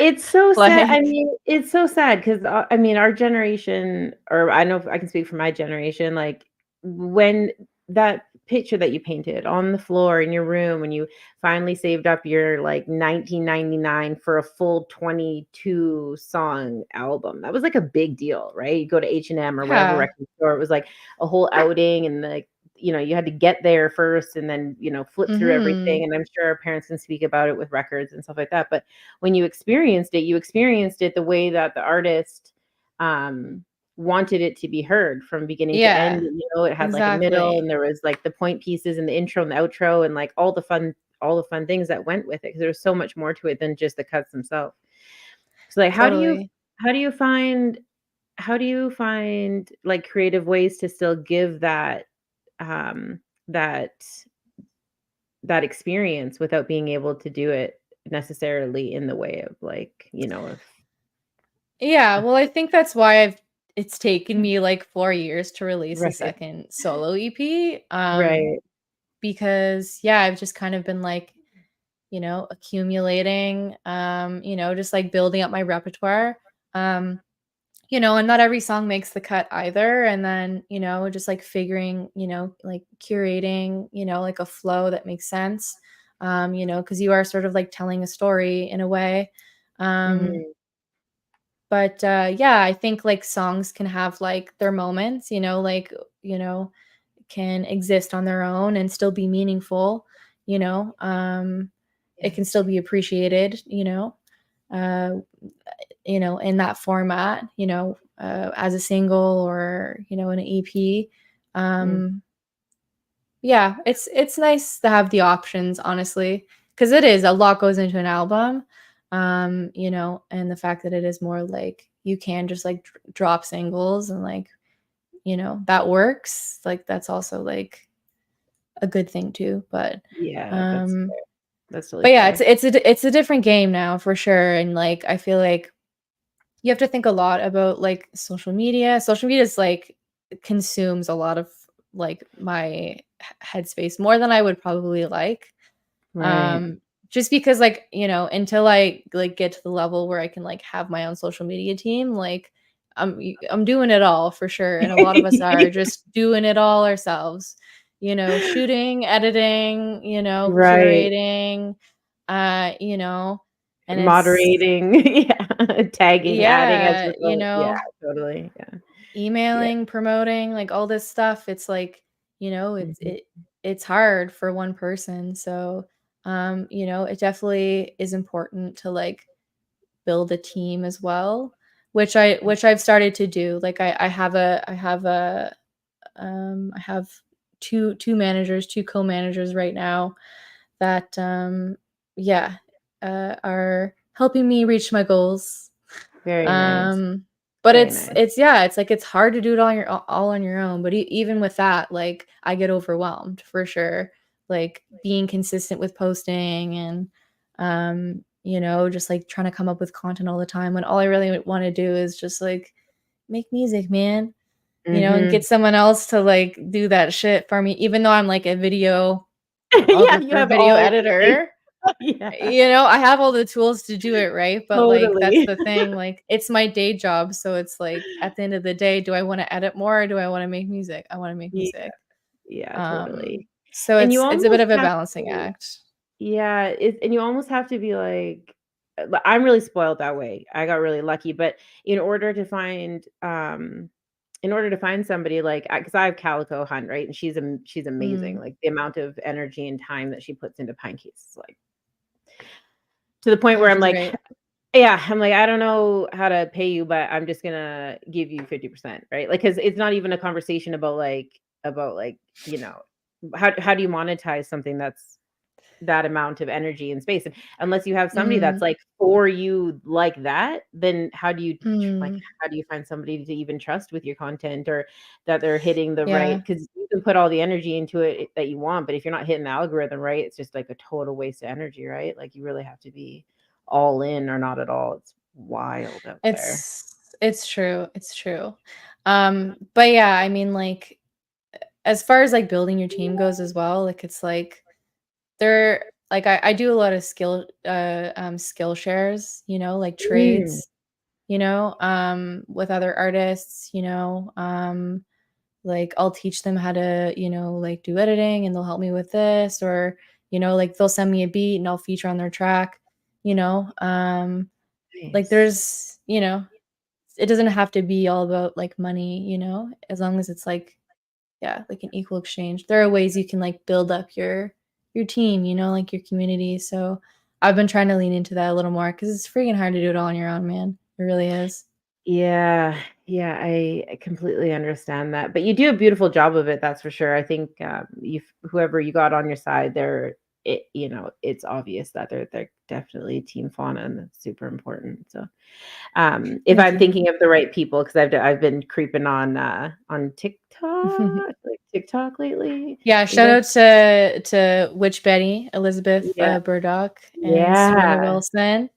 It's so sad. I Like mean, it's so sad because I mean, our generation, or I know if I can speak for my generation, like when that picture that you painted on the floor in your room, when you finally saved up your like 1999 for a full 22 song album, that was like a big deal, right? You go to H&M or whatever yeah. record store, it was like a whole outing, and like you had to get there first and then flip through everything. Mhm. And I'm sure our parents can speak about it with records and stuff like that, but when you experienced it the way that the artist um wanted it to be heard from beginning to end. Yeah. It had like a middle, Exactly. and there was like the point pieces and the intro and the outro, and like all the fun things that went with it, because there was so much more to it than just the cuts themselves. So like Totally. how do you find like creative ways to still give um that that experience without being able to do it necessarily in the way of like, of Yeah, well, I think that's why it's taken me like 4 years to release a right, second solo EP. right. Because yeah, I've just kind of been like, accumulating, just like building up my repertoire. Um, and not every song makes the cut either. And then, just like figuring, like curating, like a flow that makes sense. Because you are sort of like telling a story in a way. Um, Mhm. but yeah, I think like songs can have like their moments, like, you know, can exist on their own and still be meaningful, you know. It Yeah. can still be appreciated, uh, in that format, as a single or, an EP. Mm. Um, yeah, it's nice to have the options, honestly, because it is a lot goes into an album. And the fact that it is more like you can just like drop singles and like, that works. Like that's also like a good thing too. But Yeah, that's um fair. That's totally but yeah, fair. it's a different game now for sure. And like I feel like you have to think a lot about like social media. Social media is like consumes a lot of like my headspace more than I would probably like. Right. Um, just because like, until I like get to the level where I can like have my own social media team, like I'm doing it all for sure. And a lot of us are just doing it all ourselves, shooting, editing, Right. curating, you know, and it's Moderating, yeah, tagging, adding as yeah, we go. Yeah, totally, yeah, yeah. emailing, promoting, like all this stuff. It's like, Mhm. it's hard for one person. So, it definitely is important to like build a team as well. which I've started to do. Like I have I have two managers, two co-managers right now that yeah, are helping me reach my goals. Very nice. Um, but Very nice. it's yeah, it's like it's hard to do it all on your own. But even with that, like I get overwhelmed for sure. Like being consistent with posting and just like trying to come up with content all the time when all I really want to do is just like make music, man. And Mm-hmm. get someone else to like do that shit for me, even though I'm like a Yeah, you videographer, have video all the things. editor. Yeah, I have all the tools to do it, right? But, like, that's totally. the thing, like, it's my day job, so it's like, at the end of the day, do I wanna edit more or do I wanna make music? I wanna make Yeah, music. yeah, totally. So And you it's a bit almost of a have balancing to, act. yeah, and you almost have to be like, I'm really spoiled that way. I got really lucky, but in order to find, in order to find somebody like, because I have Calico Hunt, right? And she's amazing. Mm, Like the amount of energy and time that she puts into Pinecase is like to the point yeah, where I'm she's like, great. yeah, I'm like, I don't know how to pay you, but I'm just gonna give you 50%, right? Like, because it's not even a conversation about like, you know, how do you monetize something that's that amount of energy and space? And unless you have somebody that's Mm, like for you like that, then mm, how do you find somebody to even trust with your content or that they're hitting the right? yeah. Because you can put all the energy into it that you want, but if you're not hitting the algorithm right, it's just like a total waste of energy, right? Like you really have to be all in or not at all. It's wild out there. It's true, it's true. But yeah, I mean, like, as far as, like, building your team goes as well, like, it's like there like, I do a lot of skill shares, like Mm, trades, with other artists, like, I'll teach them how to, like, do editing, and they'll help me with this, or, like, they'll send me a beat, and I'll feature on their track, you know? Like, nice. there's it doesn't have to be all about, like, money, as long as it's, like, yeah, like an equal exchange. There are ways you can, like, build up your team, like, your community, so I've been trying to lean into that a little more because it's freaking hard to do it all on your own, man. It really is. Yeah, yeah, I completely understand that. But you do a beautiful job of it, that's for sure. I think you whoever you got on your side, it's obvious that they're definitely team fauna and that's super important. So if Thank I'm you. thinking of the right people, because I've been creeping on TikTok lately. Yeah, Are you shout guys out to Witch Betty, Elizabeth, yeah. Burdock, and Serena Yeah. Wilson. And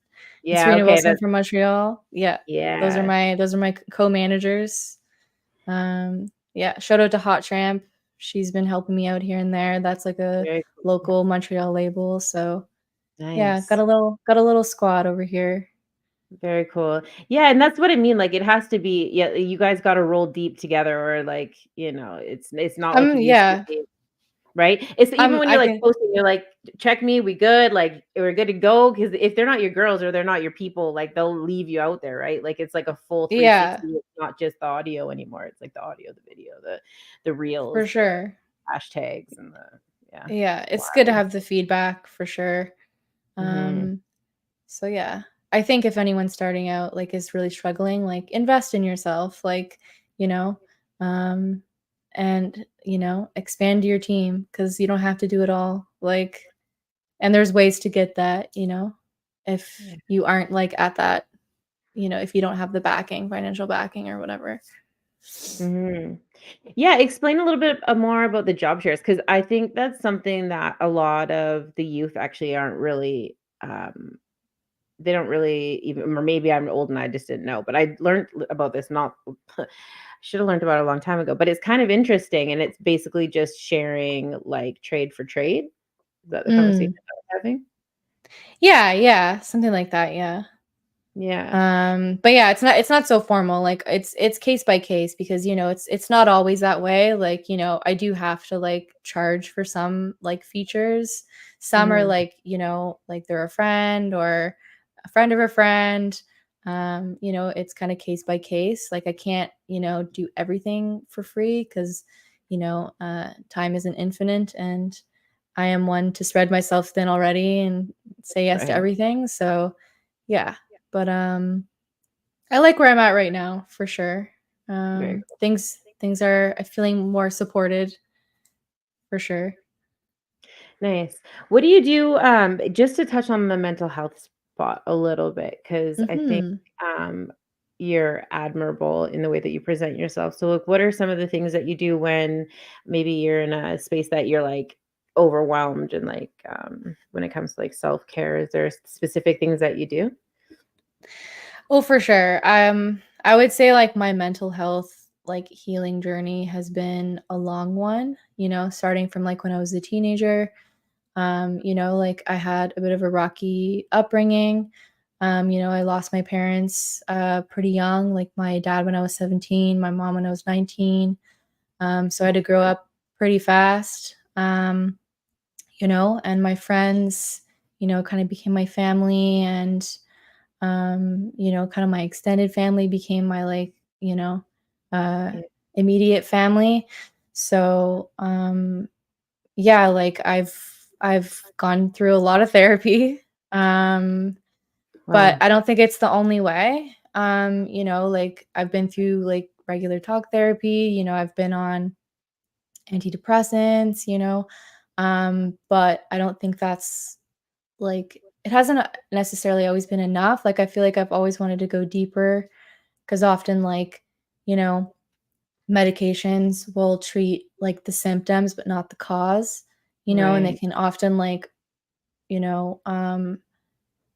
Yeah, Serena okay, Wilson that's from Montreal. Yeah, yeah. those are my co-managers. Yeah, shout out to Hot Tramp. She's been helping me out here and there. That's like a Very cool. local Montreal label. So yeah, Nice. got a little squad over here. Very cool. Yeah, and that's what I mean, like, it has to be yeah, you guys gotta roll deep together or, like, it's not like it used to Yeah, be, right? It's even when I you're, like, can posting, you're like, "Check me, we good?" Like, "We're good to go." Because if they're not your girls or they're not your people, like, they'll leave you out there, right? Like, it's like a full yeah, 360, it's not just the audio anymore, it's like the audio, the video, the for reels, the sure. hashtags, and the yeah, Yeah, it's it's good to wild. have the feedback for sure. Mhm. Um, so yeah, I think if anyone's starting out, like, is really struggling, like, invest in yourself, like, you know, um, and, expand your team because you don't have to do it all. Like, and there's ways to get that, if Yeah. you aren't like at that, if you don't have the backing, financial backing or whatever. Mhm. Yeah, explain a little bit more about the job shares because I think that's something that a lot of the youth actually aren't really, they don't really even, or maybe I'm old and I just didn't know, but I learned about this not, should have learned about it a long time ago, but it's kind of interesting and it's basically just sharing like trade for trade. Is that the conversation Mm. that we're having? Yeah, yeah, something like that, yeah. Yeah. But yeah, it's not so formal. Like it's case by case because it's not always that way. Like, I do have to like charge for some like features. Some are Mhm. like, like they're a friend or a friend of a friend. It's kind of case by case. Like I can't, do everything for free because, time isn't infinite and I am one to spread myself thin already and say yes to Right. everything. So yeah. But, I like where I'm at right now for sure. Very Things are feeling more supported for sure. nice. What do you do, just to touch on the mental health spot a little bit, because I think, Mhm. um, you're admirable in the way that you present yourself. So, like, what are some of the things that you do when maybe you're in a space that you're, like, overwhelmed and, like, when it comes to, like, self-care, is there specific things that you do? Oh, for sure. I would say like my mental health like healing journey has been a long one, starting from like when I was a teenager. Like I had a bit of a rocky upbringing. I lost my parents pretty young, like my dad when I was 17, my mom when I was 19. So I had to grow up pretty fast. And my friends, kind of became my family, and kind of my extended family became my like, uh Yeah. immediate family. So yeah, like I've gone through a lot of therapy. Um but Wow. I don't think it's the only way. Like I've been through like regular talk therapy, I've been on antidepressants, but I don't think that's like it hasn't necessarily always been enough. Like I feel like I've always wanted to go deeper, because often like, you know, medications will treat like the symptoms but not the cause, and they Right. can often like, you know, um,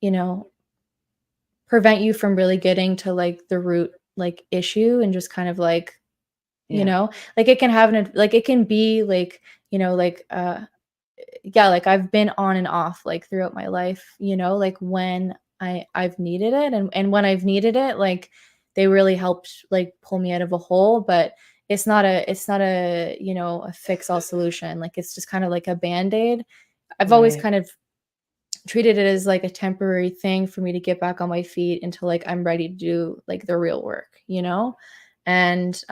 you know, prevent you from really getting to like the root like issue, and just kind of like, Yeah. like it can have an like it can be like, like yeah, like I've been on and off like throughout my life, like when I've needed it, and when I've needed it, like they really helped like pull me out of a hole. But it's not a a fix all solution. Like it's just kind of like a band-aid. I've always Right. kind of treated it as like a temporary thing for me to get back on my feet until like I'm ready to do like the real work. And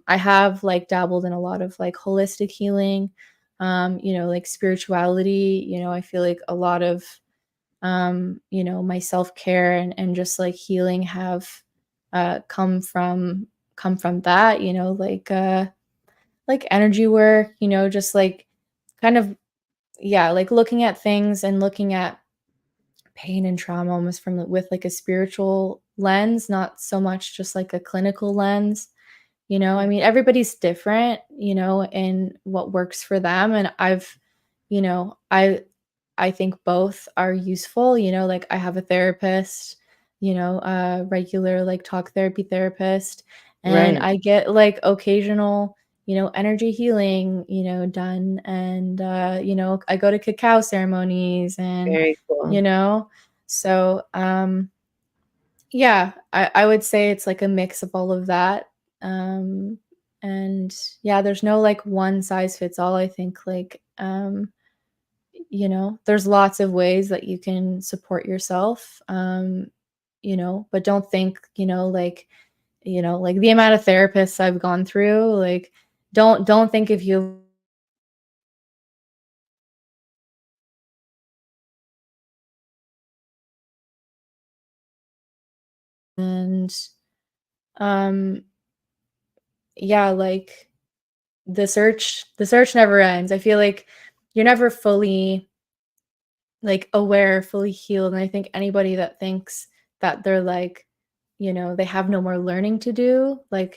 I have like dabbled in a lot of like holistic healing, like spirituality. I feel like a lot of my self-care and just like healing have come from that, like energy work, just like kind of, yeah, like looking at things and looking at pain and trauma almost from with like a spiritual lens, not so much just like a clinical lens. I Yeah. mean, everybody's different, in what works for them. And you know, I I think both are useful. Like I have a therapist, a regular like talk therapy therapist, and Right. I get like occasional, energy healing, done. And I go to cacao ceremonies, and Very you cool. know, so yeah, I would say it's like a mix of all of that. Um, and yeah, there's no like one size fits all. I think like there's lots of ways that you can support yourself. But don't think, like the amount of therapists I've gone through, like don't think if you and um yeah, like the search never ends. I feel like you're never fully like aware, fully healed. And I think anybody that thinks that they're like, they have no more learning to do, like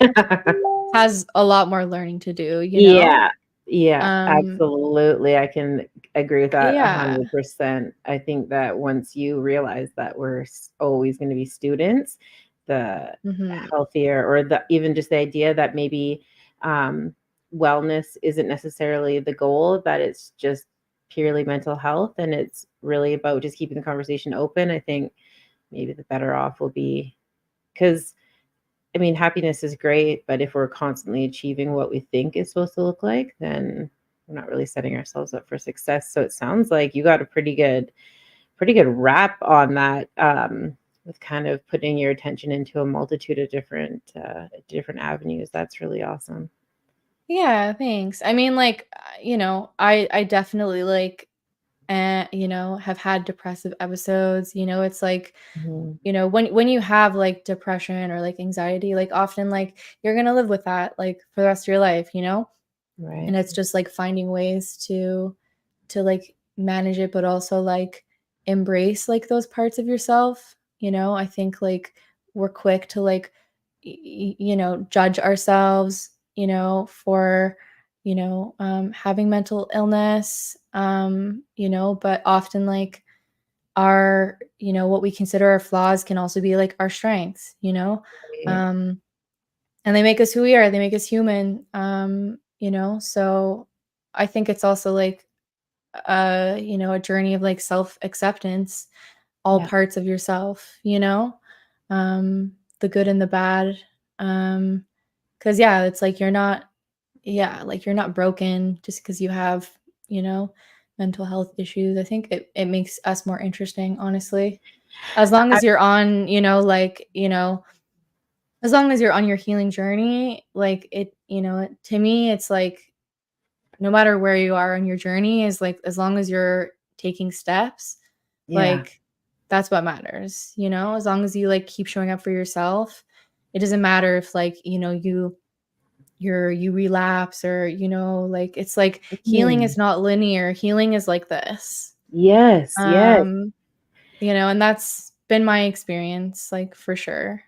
has a lot more learning to do. Yeah. Yeah, Um, absolutely. I can agree with that yeah. 100%. I think that once you realize that we're always going to be students, the Mhm. healthier, or the even just the idea that maybe um, wellness isn't necessarily the goal, that it's just purely mental health, and it's really about just keeping the conversation open. I think maybe the better off will be, because I mean, happiness is great, but if we're constantly achieving what we think is supposed to look like, then we're not really setting ourselves up for success. So it sounds like you got a pretty good wrap on that, with kind of putting your attention into a multitude of different avenues. That's really awesome. Yeah, thanks. I mean, like, I definitely like and have had depressive episodes. It's like, Mhm. when you have like depression or like anxiety, like often like you're gonna live with that like for the rest of your life, Right. and it's just like finding ways to like manage it, but also like embrace like those parts of yourself. I think like we're quick to like judge ourselves for having mental illness, but often like our what we consider our flaws can also be like our strengths. Right. um and they make us who we are, they make us human. So I think it's also like a journey of like self acceptance, all Yeah. parts of yourself, the good and the bad. Because yeah, it's like you're not broken just because you have, you know, mental health issues. I think it makes us more interesting, honestly. As long I, as you're on, as long as you're on your healing journey, like to me, it's like no matter where you are on your journey, is like as long as you're taking steps, yeah. like that's what matters, as long as you like keep showing up for yourself. It doesn't matter if like, you relapse or, like it's like healing Mhm. is not linear. Healing is like this. Yes. Yes. Um, and that's been my experience, like for sure.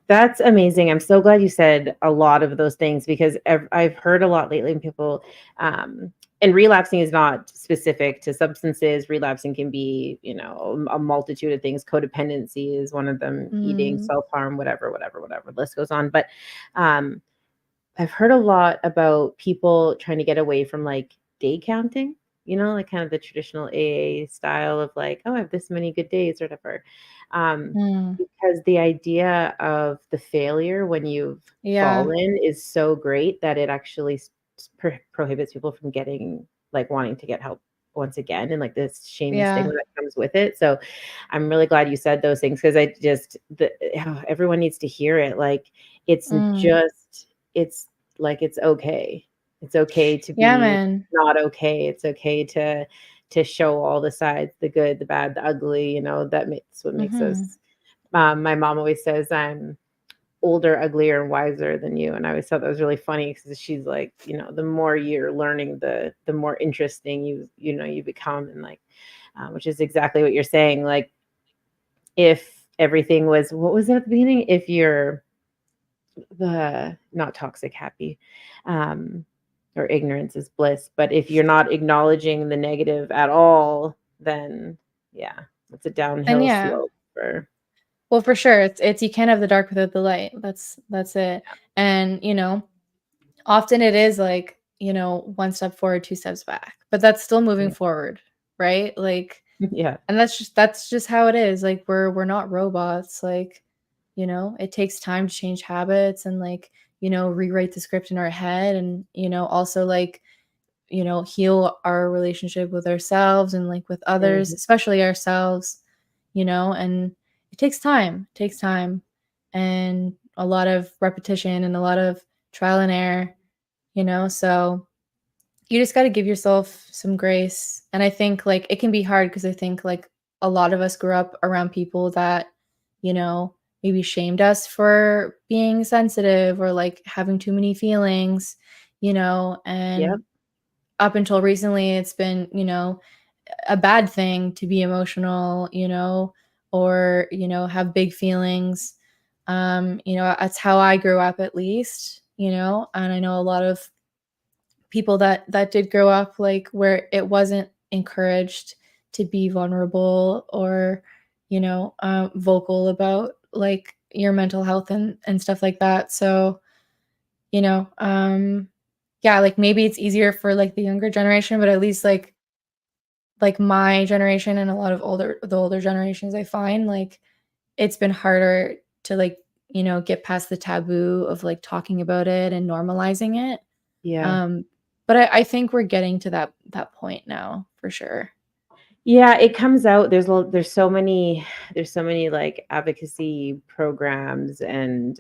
That's amazing. I'm so glad you said a lot of those things because I've heard a lot lately in people, um, and relapsing is not specific to substances. Relapsing can be, a multitude of things. Codependency is one of them, eating, Mm, self-harm, whatever, whatever, whatever. List goes on. But um, I've heard a lot about people trying to get away from like day counting, like kind of the traditional AA style of like, oh, I have this many good days or whatever. Um, mm, because the idea of the failure when you've yeah, fallen is so great that it actually prohibits people from getting like wanting to get help once again, and like this shame and yeah, stigma that comes with it. So I'm really glad you said those things because everyone needs to hear it. Like it's mm. just it's like it's okay. It's okay to Yeah, be man. not okay. It's okay to show all the sides, the good, the bad, the ugly, that makes what makes Mhm. us my mom always says I'm older, uglier, and wiser than you. And I always thought that was really funny because she's like, the more you're learning, the more interesting you become, and like, which is exactly what you're saying. Like, if everything was, what was it at the beginning? If you're the not toxic happy, um, or ignorance is bliss. But if you're not acknowledging the negative at all, then yeah, it's a And downhill yeah. slope for Well, for sure, it's you can't have the dark without the light. That's it. And, often it is like, one step forward, two steps back, but that's still moving yeah. forward, right? Like, Yeah. and that's just how it is. Like we're not robots. Like, it takes time to change habits and like, rewrite the script in our head and, also like, heal our relationship with ourselves and like with others, Mhm. especially ourselves, and it takes time and a lot of repetition and a lot of trial and error, so you just got to give yourself some grace. And I think like it can be hard because I think like a lot of us grew up around people that, maybe shamed us for being sensitive or like having too many feelings, and Yep. up until recently it's been, a bad thing to be emotional, or, have big feelings. That's how I grew up at least, and I know a lot of people that did grow up like where it wasn't encouraged to be vulnerable or, vocal about like your mental health and stuff like that. So, you know, um, yeah, like maybe it's easier for like the younger generation, but at least like my generation and a lot of the older generations, I find like it's been harder to like, get past the taboo of like talking about it and normalizing it. Yeah. Um, but I think we're getting to that point now for sure. Yeah, it comes out. There's so many like advocacy programs and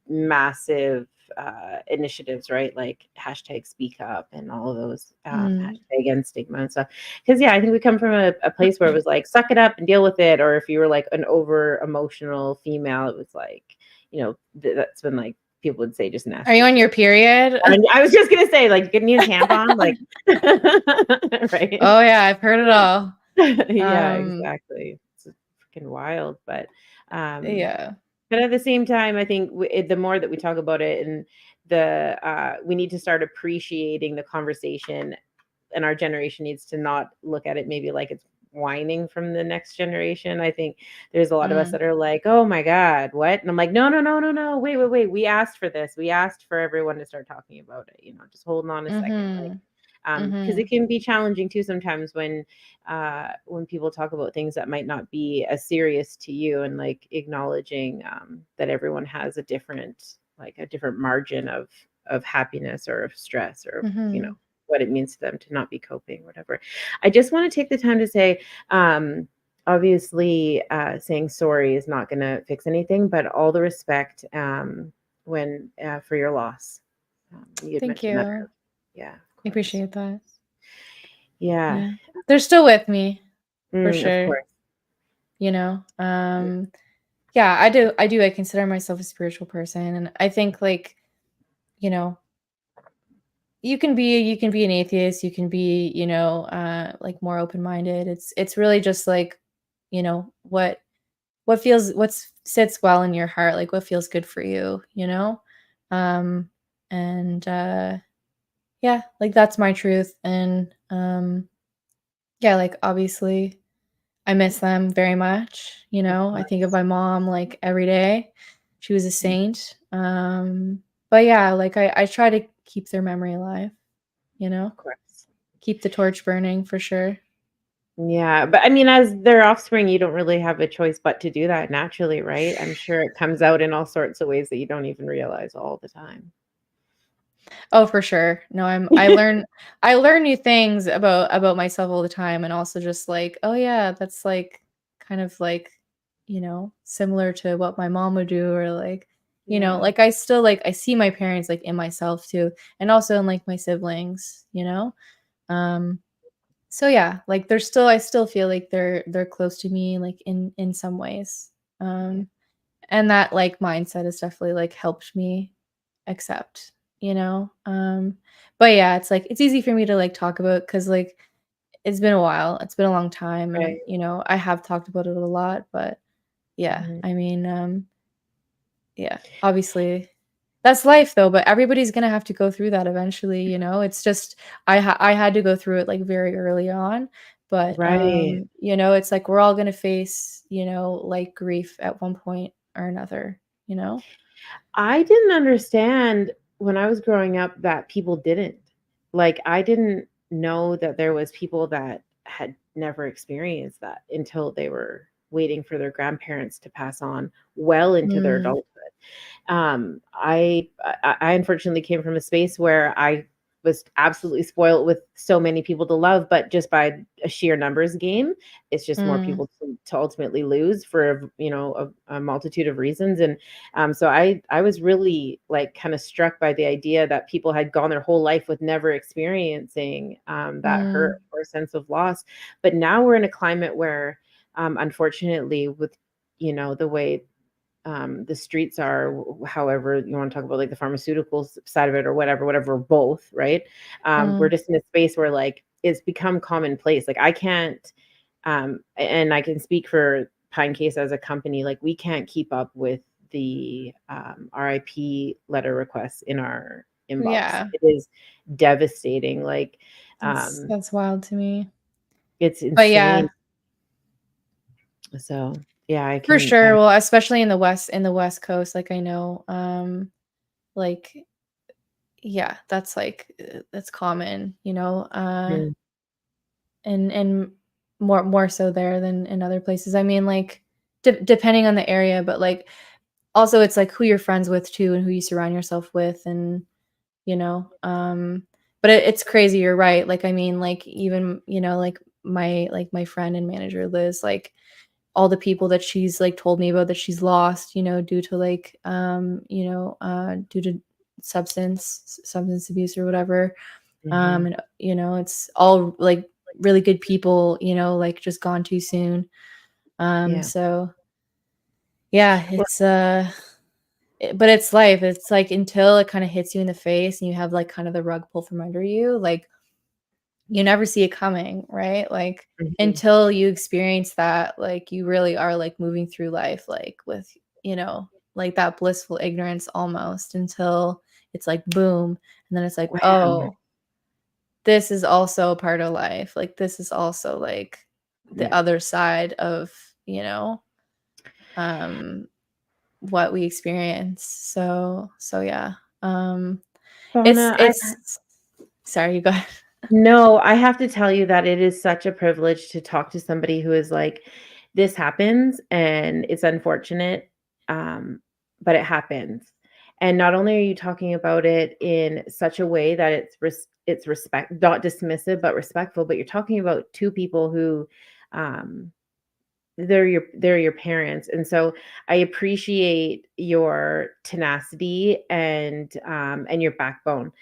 massive. initiatives, right? Like hashtag speak up and all of those Mm. hashtag end stigma and stuff. Because yeah, I think we come from a place where it was like suck it up and deal with it, or if you were like an over emotional female, it was like, that's when like people would say just Are you nasty on your shit. period? And I was just gonna say, like, good need a tampon, like, right? Oh yeah, I've heard it all. Yeah, Um, exactly. It's freaking wild, um, yeah. but at the same time, I think the more that we talk about it, and we need to start appreciating the conversation, and our generation needs to not look at it maybe like it's whining from the next generation. I think there's a lot of us Mm. that are like, oh my God, what? And I'm like, no, no, no, no, no, wait, wait, wait. We asked for this. We asked for everyone to start talking about it. Just holding on a second. Like, Mhm. because it Mhm. can be challenging too sometimes when people talk about things that might not be as serious to you, and like acknowledging that everyone has a different margin of happiness or of stress, or Mhm. what it means to them to not be coping, whatever. I just want to take the time to say, obviously, saying sorry is not going to fix anything, but all the respect when for your loss. You had Thank mentioned that you. earlier. Yeah, of I course. appreciate that. Yeah. Yeah. They're still with me for Of sure, course. you know. Yeah. Yeah, I consider myself a spiritual person, and I think like, you know, you can be an atheist, you can be, like more open-minded. It's really just like, what sits well in your heart, like what feels good for you, you know? Um and yeah, like that's my truth. And yeah, like obviously I miss them very much, you Of know? I think of course. my mom like every day. She was a saint. But yeah, like I try to keep their memory alive, you know? Of course. Keep the torch burning for sure. Yeah, but I mean, as their offspring, you don't really have a choice but to do that naturally, right? I'm sure it comes out in all sorts of ways that you don't even realize all the time. Oh, for sure. No, I learn new things about myself all the time, and also just like, oh yeah, that's like kind of like, similar to what my mom would do, or like, Yeah. like I still like I see my parents like in myself too, and also in like my siblings, you know? Um so yeah, like I still feel like they're close to me like in some ways. Yeah. And that like mindset has definitely like helped me accept, you know? But yeah, it's like it's easy for me to like talk about because like it's been a while. It's been a long time, and Right. I have talked about it a lot, but yeah, Mhm. I mean, yeah, obviously that's life though, but everybody's gonna have to go through that eventually, you know? It's just I had to go through it like very early on, but Right. it's like we're all gonna face, like grief at one point or another, you know? I didn't understand when I was growing up that people didn't. Like, I didn't know that there was people that had never experienced that until they were waiting for their grandparents to pass on well into their Mm, adulthood. I unfortunately came from a space where I was absolutely spoiled with so many people to love, but just by a sheer numbers game, it's just more mm, people to ultimately lose for a multitude of reasons. And so I was really like kind of struck by the idea that people had gone their whole life with never experiencing that hurt mm, or sense of loss. But now we're in a climate where, unfortunately, with the way the streets are, however you want to talk about like the pharmaceuticals side of it, or whatever, both, right? We're mm. just in a space where like it's become commonplace. Like I can't, and I can speak for Pinecase as a company, like we can't keep up with the RIP letter requests in our inbox. Yeah, It is devastating. Like that's um, that's wild to me. it's But insane. yeah, So yeah, I for can. sure. Well, especially in the West Coast, like I know, like yeah, that's like that's common, Mm, and more so there than in other places. I mean, like depending on the area, but like also it's like who you're friends with too, and who you surround yourself with, and you know, but it's crazy. You're right. Like I mean, like even like my friend and manager Liz, like all the people that she's like told me about that she's lost, due to like due to substance abuse or whatever. Mhm. And it's all like really good people, like just gone too soon. Yeah. So yeah, Well, but it's life. It's like until it kind of hits you in the face and you have like kind of the rug pulled from under you, like you never see it coming, right? Like mhm. until you experience that, like you really are like moving through life, like with, like that blissful ignorance almost until it's like boom. And then it's like, Wow. oh, this is also a part of life. Like this is also like the Yeah. other side of, you know, um, what we experience. So yeah. Um, it's, Fauna, it's, sorry, you go ahead. no, I have to tell you that it is such a privilege to talk to somebody who is like, this happens and it's unfortunate, um, but it happens. And not only are you talking about it in such a way that it's respect, not dismissive, but respectful, but you're talking about two people who, um, they're your parents, and so I appreciate your tenacity and your backbone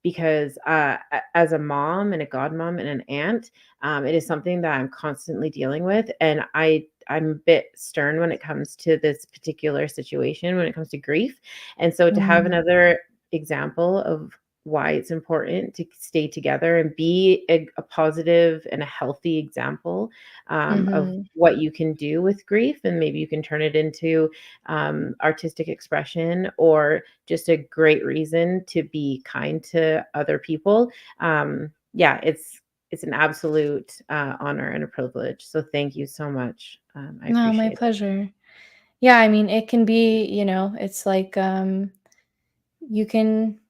because as a mom and a godmom and an aunt, it is something that I'm constantly dealing with, and I'm a bit stern when it comes to this particular situation when it comes to grief, and so to have Mm, another example of why it's important to stay together and be a positive and a healthy example of mhm. what you can do with grief, and maybe you can turn it into artistic expression or just a great reason to be kind to other people. Yeah, it's an absolute honor and a privilege. So thank you so much. I No, my appreciate it. pleasure. Yeah, I mean, it can be, it's like, you can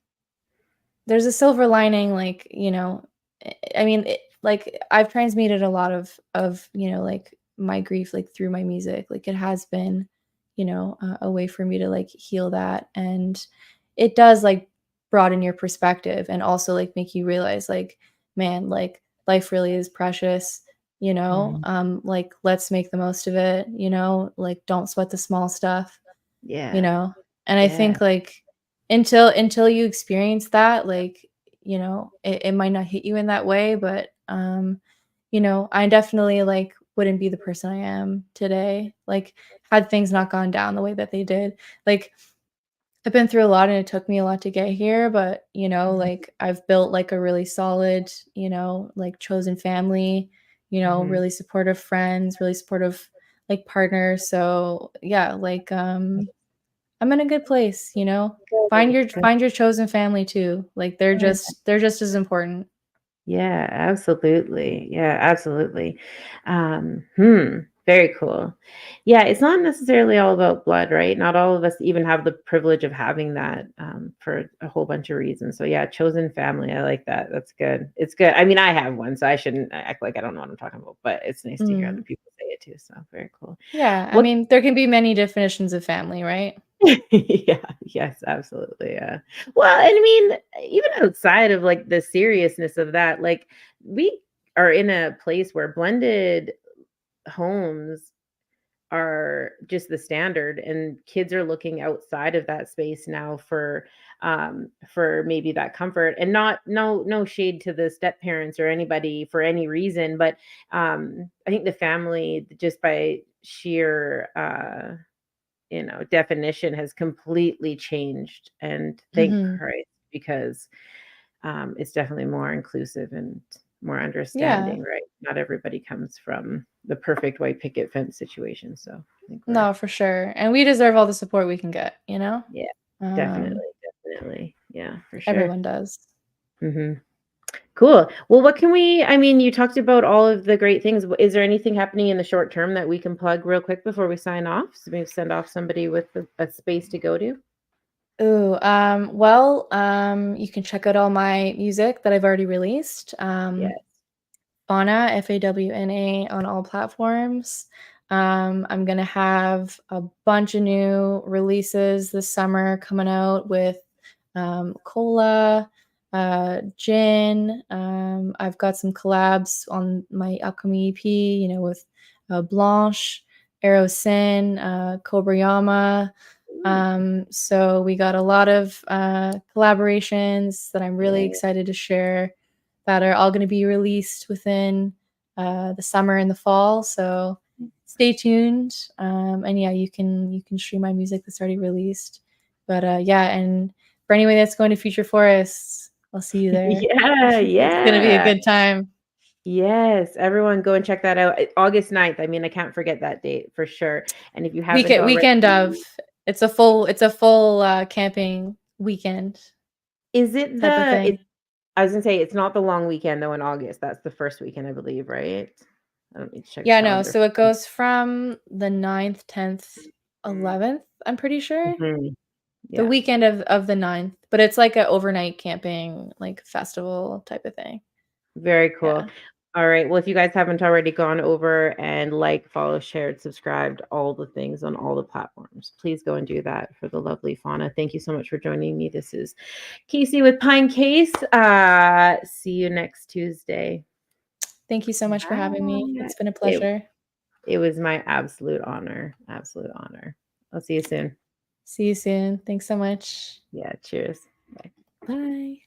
there's a silver lining, like, I mean, like, I've transmuted a lot of, like, my grief, like, through my music. Like, it has been, a way for me to, like, heal that, and it does, like, broaden your perspective and also, like, make you realize, like, man, like, life really is precious, Mhm. like, let's make the most of it, like, don't sweat the small stuff. You Yeah, know? And I yeah, think, like, until you experience that, like, it might not hit you in that way, but, I definitely, like, wouldn't be the person I am today, like, had things not gone down the way that they did. Like, I've been through a lot and it took me a lot to get here, but, mhm, like, I've built, like, a really solid, like, chosen family, mhm. really supportive friends, really supportive, like, partners, so, yeah, like, I'm in a good place, you know? Find Good, your good. find your chosen family too. Like they're just as important. Yeah, absolutely. Yeah, absolutely. Very cool. Yeah, it's not necessarily all about blood, right? Not all of us even have the privilege of having that for a whole bunch of reasons. So yeah, chosen family. I like that. That's good. It's good. I mean, I have one, so I shouldn't act like I don't know what I'm talking about, but it's nice to hear other Mm. people say it too. So very cool. Yeah, I What mean, there can be many definitions of family, right? Yeah, yes, absolutely, yeah. Well, and I mean, even outside of, like, the seriousness of that, like, we are in a place where blended homes are just the standard, and kids are looking outside of that space now for maybe that comfort, and not no shade to the step parents or anybody for any reason, but, I think the family, just by sheer, definition has completely changed, and thank Mhm. Christ because, it's definitely more inclusive and more Yeah. understanding, right? Not everybody comes from the perfect white picket fence situation, so I think we're No, for sure. And we deserve all the support we can get, you know? yeah, definitely, Um, definitely. Yeah, for sure. Everyone does. Mhm. Cool. Well, what can we I mean, you talked about all of the great things. Is there anything happening in the short term that we can plug real quick before we sign off? So maybe send off somebody with a space to go to? Ooh, well, you can check out all my music that I've already released. Yeah. FAWNA, FAWNA on all platforms. I'm gonna have a bunch of new releases this summer coming out with cola, gin. I've got some collabs on my upcoming EP, with Blanche, Aerosin, Kobrayama. So we got a lot of collaborations that I'm really excited to share that are all going to be released within the summer and the fall. So stay tuned. And yeah, you can stream my music that's already released. But yeah, and for anyone that's going to Future Forests, I'll see you there. Yeah, It's gonna be a yeah. good time. Yes, everyone go and check that out. August 9th. I mean, I can't forget that date for sure. And if you haven't already, Weekend of. It's a full camping weekend is it type of the thing. I was gonna say it's not the long weekend though in August. That's the first weekend, I believe, right? I don't need to check the Yeah, no. calendar. So it goes from the 9th, 10th, 11th, I'm pretty sure. Mhm. The Yeah. weekend of the 9th, but it's like a overnight camping, like, festival type of thing. Very cool. Yeah. All right. Well, if you guys haven't already gone over and like, follow, shared, subscribed, all the things on all the platforms, please go and do that for the lovely Fauna. Thank you so much for joining me. This is Casey with Pinecase. See you next Tuesday. Thank you so much for having me. Bye. It's been a It, pleasure. it was my absolute honor. Absolute honor. I'll see you soon. See you soon. Thanks so much. Yeah. Cheers. Bye. Bye.